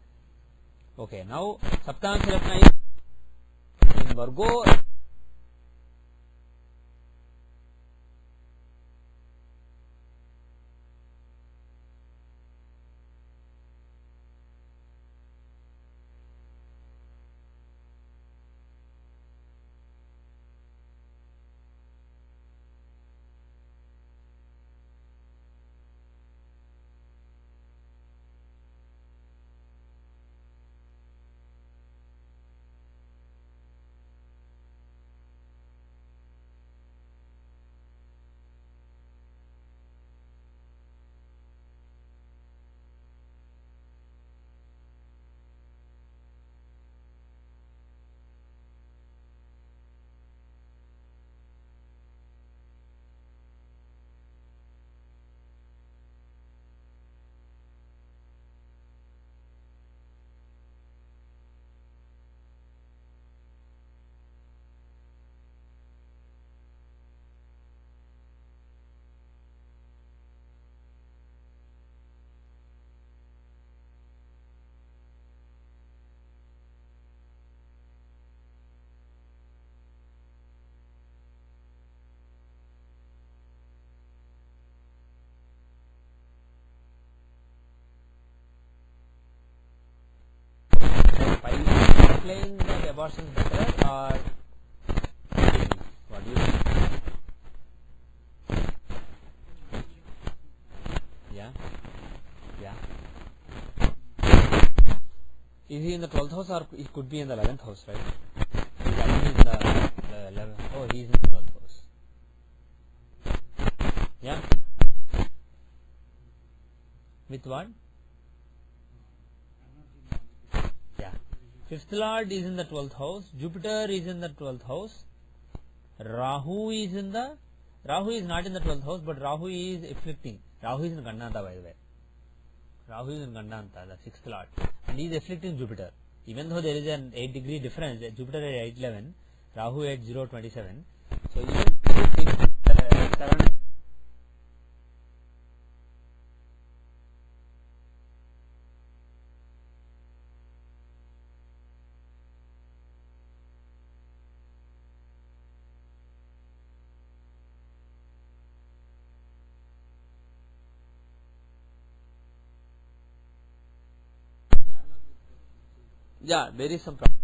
okay, now Saptamsha Ratna is in Virgo. Explain that abortion better, or what do you think? Yeah. Is he in the 12th house, or it could be in the 11th house, right? He's in the 11th. Oh, he's in the 12th house. Yeah. With what? Yeah. 5th Lord is in the 12th house. Jupiter is in the 12th house. Rahu is not in the 12th house, but Rahu is afflicting. Rahu is in Gandanta, by the way. Rahu is in Gandanta, the 6th Lord. And he is afflicting Jupiter. Even though there is an 8-degree difference, Jupiter at 811, Rahu at 027. So even yeah, there is some problem.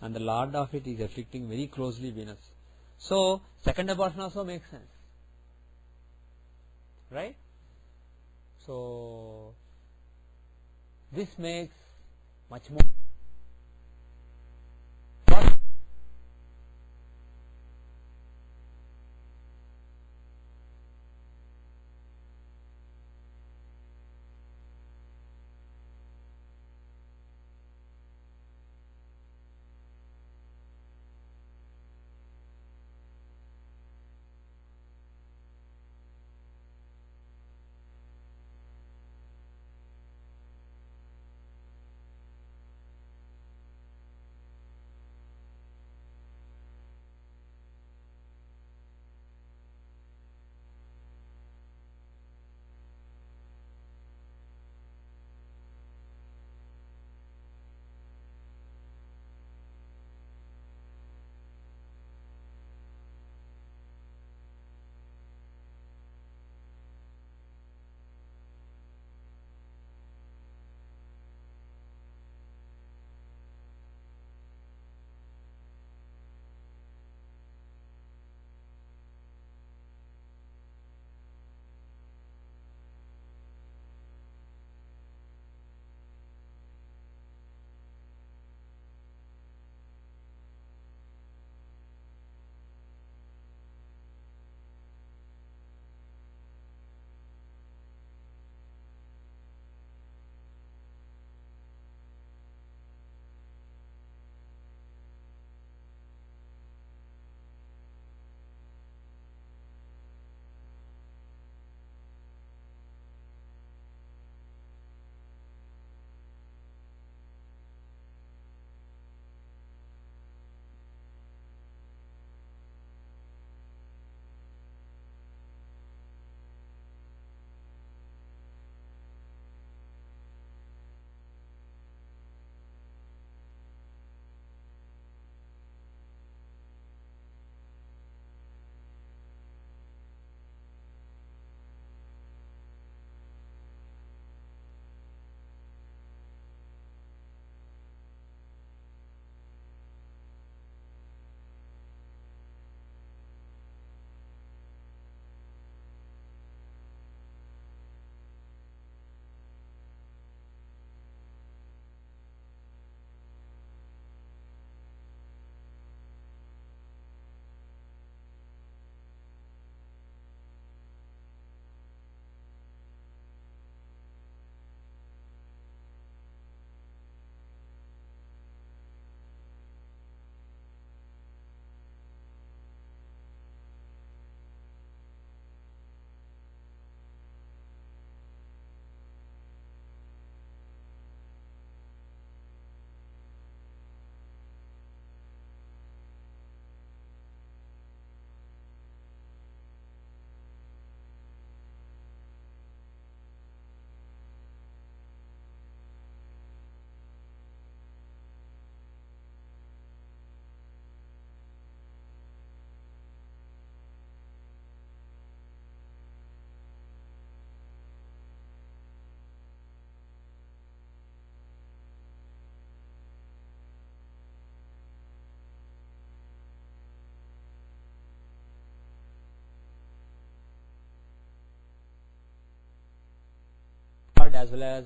and the lord of it is afflicting very closely Venus. So second abortion also makes sense, right? So this makes much more. As well as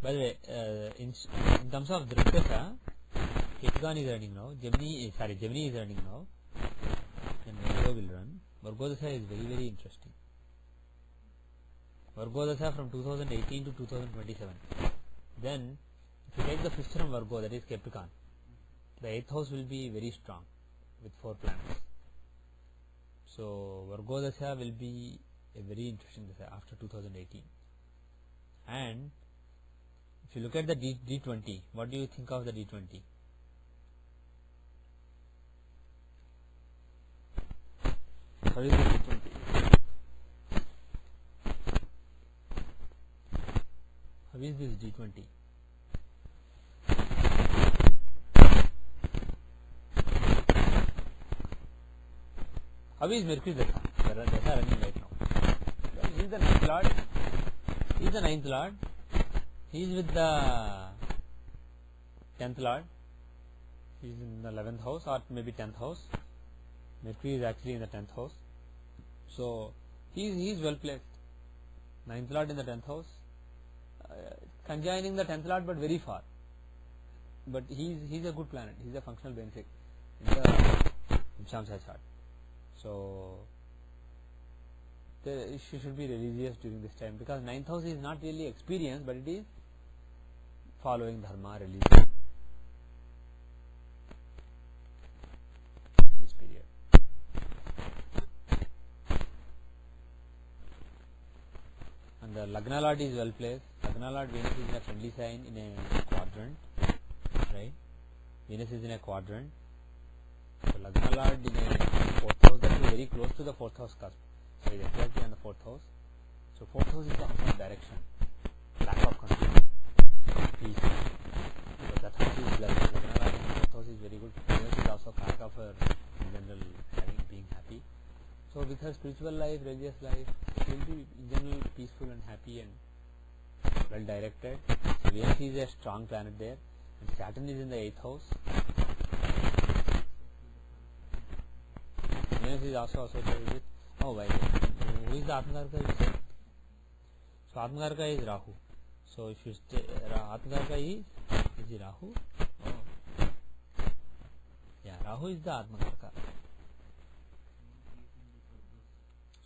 By the way, in terms of Jyothishya, Capricorn is running now. Gemini is running now, and Virgo will run. Virgo Dasha is very, very interesting. Virgo Dasha from 2018 to 2027. Then, if you take the fifth from Virgo, that is Capricorn, the 8th house will be very strong with 4 planets. So, Virgo Dasha will be a very interesting Dasha after 2018. And if you look at the D20, what do you think of the D20? How is the D20? How is this D20? How is Mercury Dasha? Dasha running right now. Well, he is the ninth lord. He is the ninth lord. He is with the 10th lord. He is in the 11th house or maybe 10th house. Mercury is actually in the 10th house. So he is well placed. 9th lord in the 10th house. Conjoining the 10th lord but very far. But he is a good planet. He is a functional benefic in the Shamsha chart. So she should be religious during this time, because 9th house is not really experience, but it is following dharma, religion in this period. And the Lagna Lord is well placed. Lagna Lord Venus is in a friendly sign in a quadrant, right? Venus is in a quadrant. So Lagna Lord in a 4th house, that is very close to the 4th house cusp. So it is exactly on the 4th house. So 4th house is the house of direction, lack of conflict, peace. So that house is blessed. Lagna Lord in the 4th house is very good. Venus is also karaka for in general being happy. So with her spiritual life, religious life, she will be in general peaceful and happy and well directed. So Venus is a strong planet there, and Saturn is in the 8th house. Venus is also associated with, who is the Atmakarka? So Atmakarka is Rahu. So if you stay, Atmakarka is Rahu? Oh. Yeah, Rahu is the Atmakarka.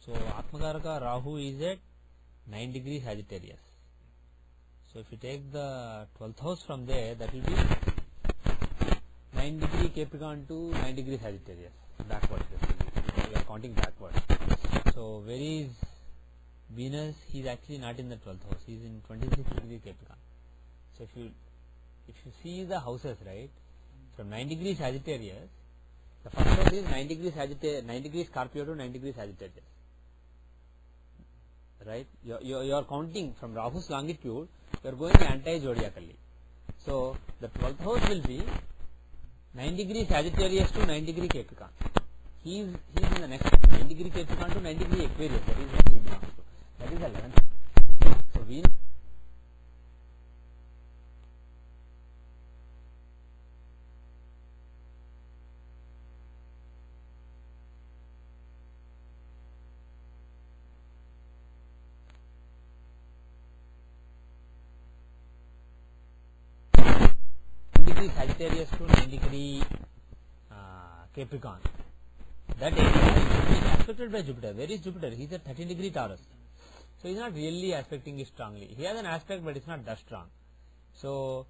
So Atmakarka Rahu is at 9 degrees Sagittarius. So if you take the 12th house from there, that will be 9 degree Capricorn to 9 degrees Sagittarius. Backwards. We are counting backwards. So where is Venus? He is actually not in the 12th house. He is in 26 degree Capricorn. So if you see the houses, right, from 9 degrees Sagittarius, the first house is 9 degrees Sagittarius, 9 degrees Scorpio to 9 degrees Sagittarius. Right? You are counting from Rahu's longitude, you are going anti-zodiacally. So the 12th house will be 9 degree Sagittarius to 9 degree Capricorn. He is in the next 9 degree Capricorn to 9 degree Aquarius. That is what he belongs to. That is 11th. So Venus. Sagittarius to 9 degree Capricorn. That area is aspected by Jupiter. Where is Jupiter? He is at 13 degree Taurus. So he is not really aspecting it strongly. He has an aspect, but it is not that strong. So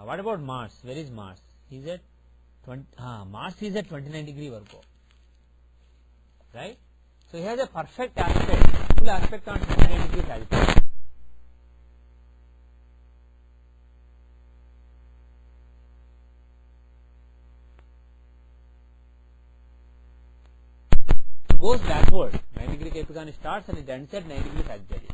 what about Mars? Where is Mars? He is at Mars is at 29 degree Virgo. Right? So he has a perfect aspect, full aspect on 29 degree Sagittarius. Goes backward. 9 degree Capricorn starts and it ends at 9 degree Sagittarius.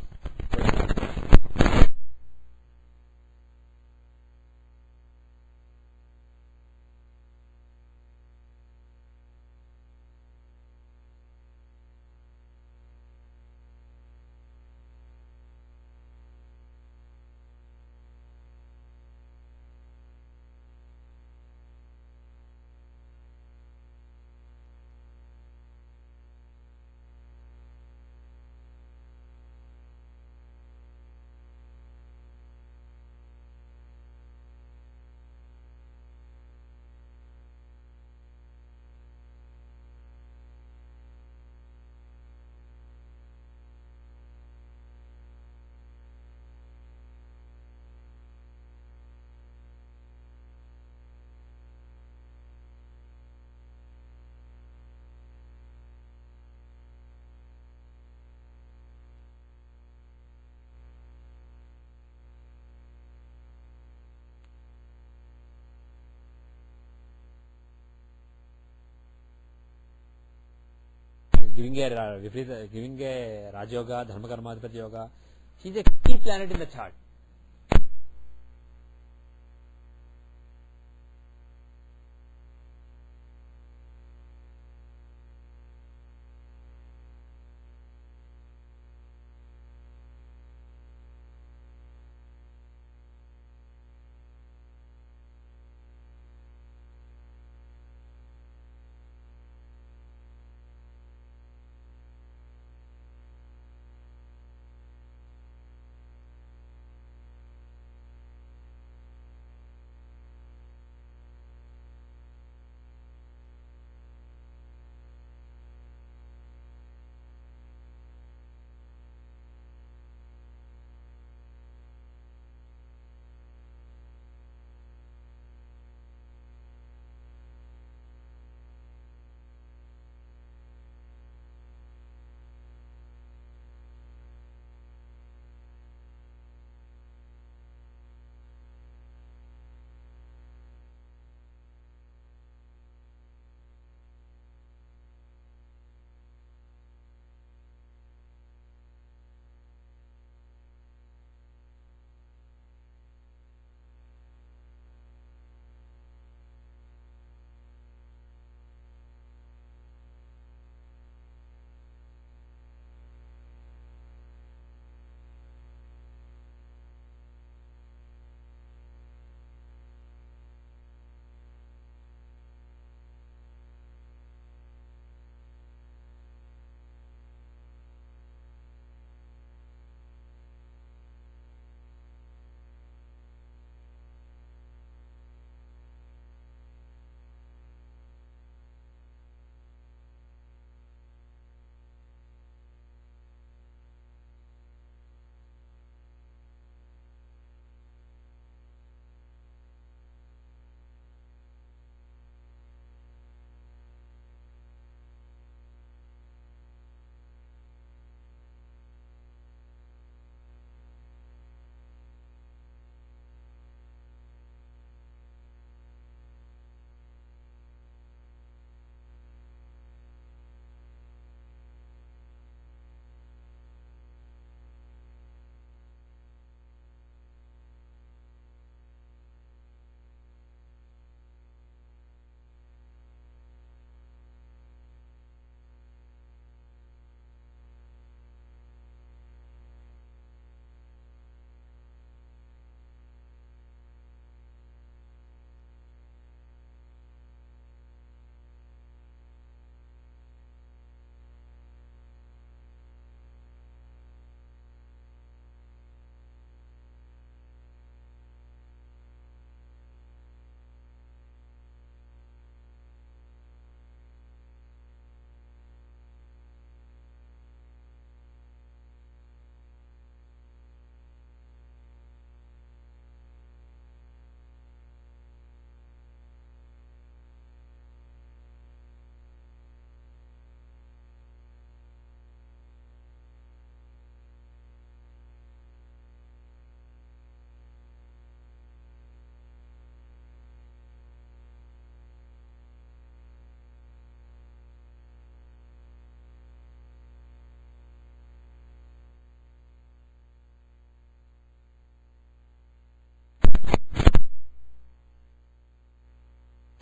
giving a Rajoga, Dharma Karmadipati Yoga. She is a key planet in the chart.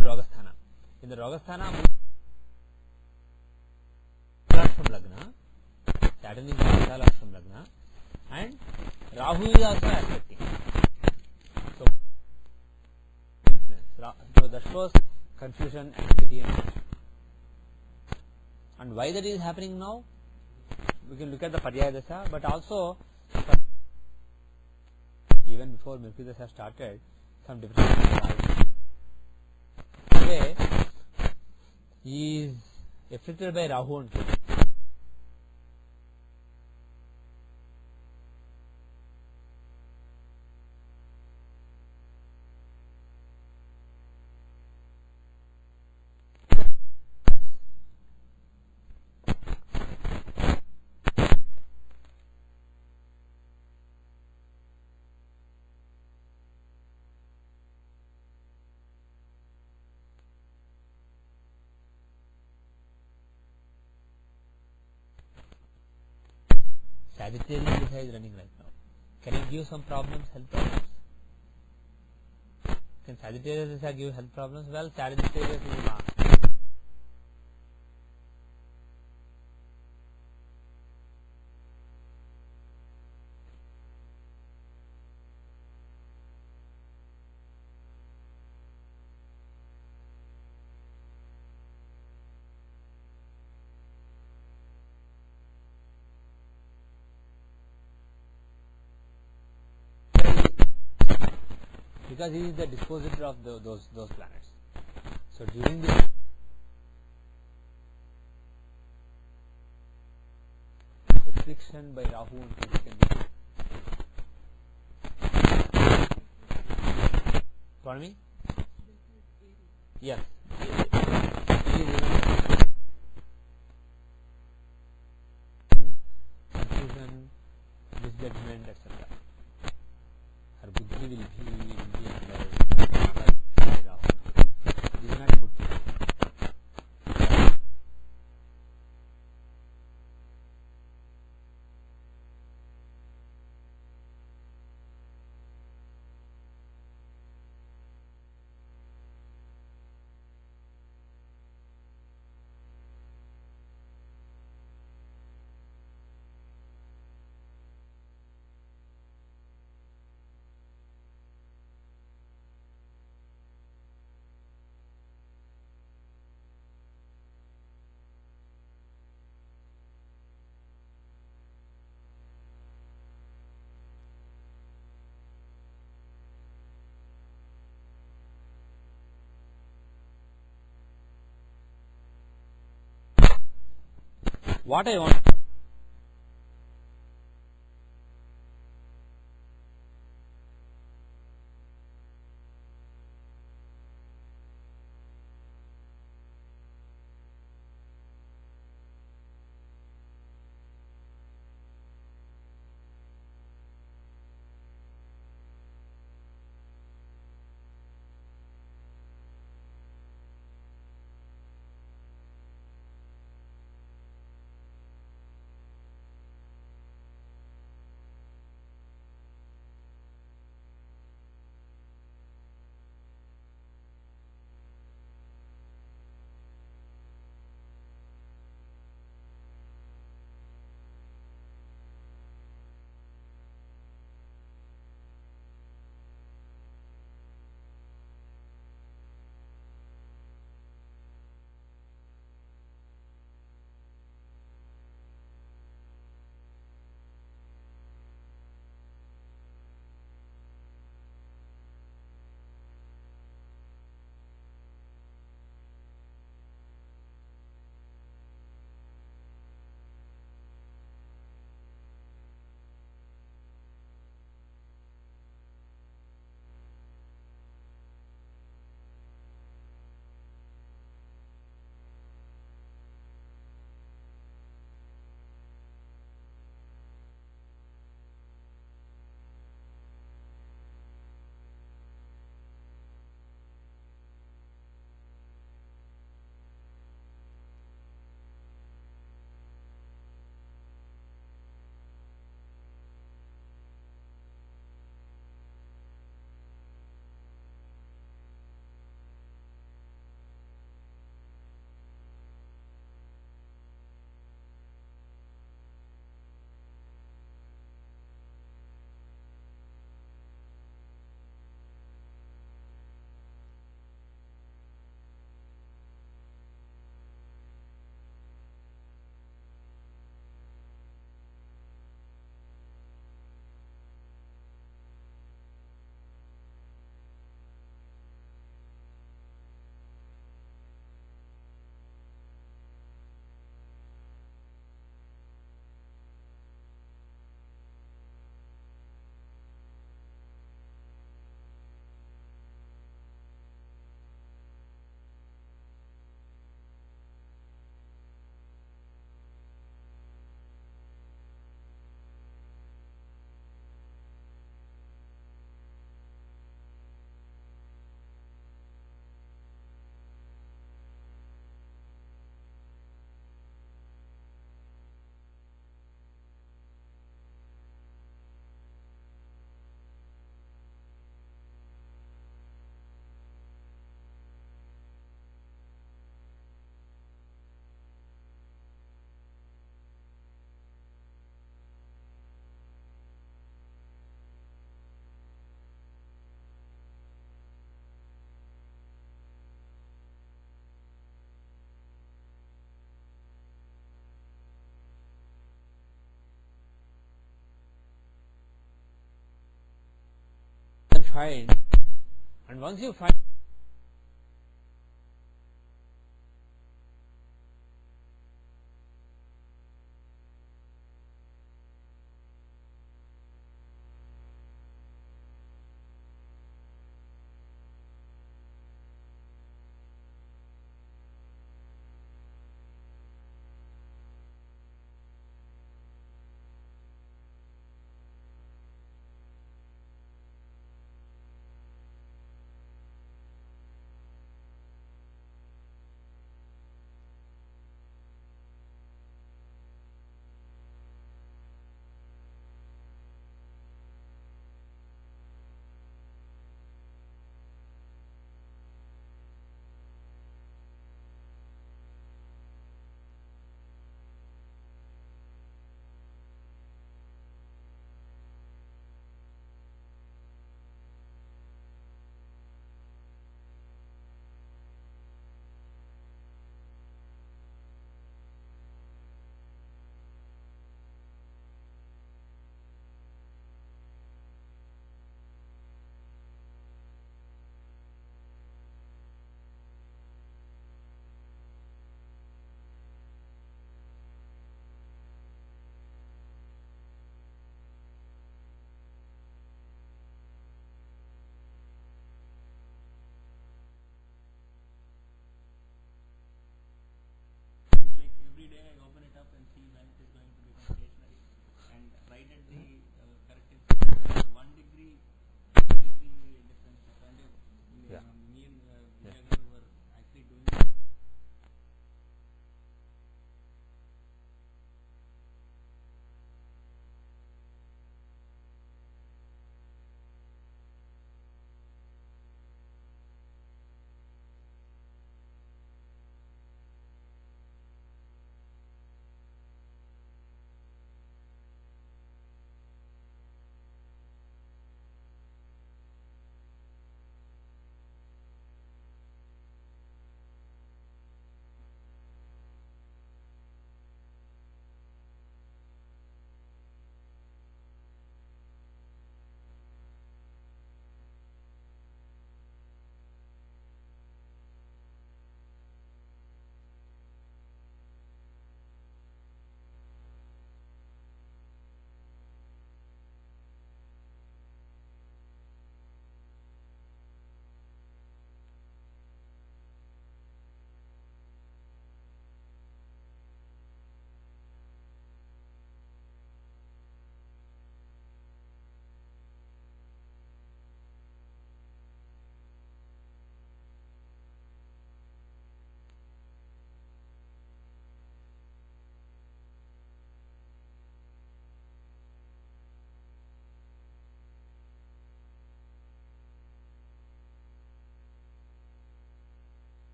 Rogasthana. In the Rogasthana, from Lagna, Saturn is from Lagna, and Rahu is also affecting. So, influence. So that shows confusion, anxiety, and why that is happening now? We can look at the Paryaya Dasha, but also even before Milky Dasha started, some differences. Today, he is afflicted by Rahu and Ketu. Sagittarius Disha is running right now. Can it give some problems, health problems? Can Sagittarius Disha give health problems? Well, Sagittarius is last. Because he is the dispositor of those planets. So during the friction by Rahu and Ketu can be. Pardon me? Yes. Confusion, misjudgment, etc. Her buddhi will be under by Rahu. This is not a good thing. What I want. find, and once you find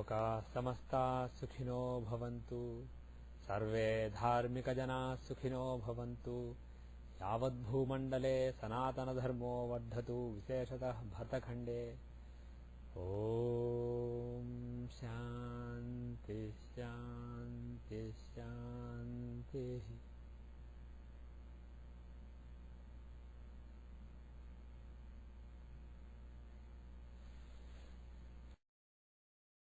लोकाः समस्ताः सुखिनो भवन्तु सर्वे धार्मिकजनाः सुखिनो भवन्तु यावद्भूमण्डले सनातनधर्मो वर्धतु विशेषतः भरतखण्डे ॐ शान्ति शान्ति शान्तिः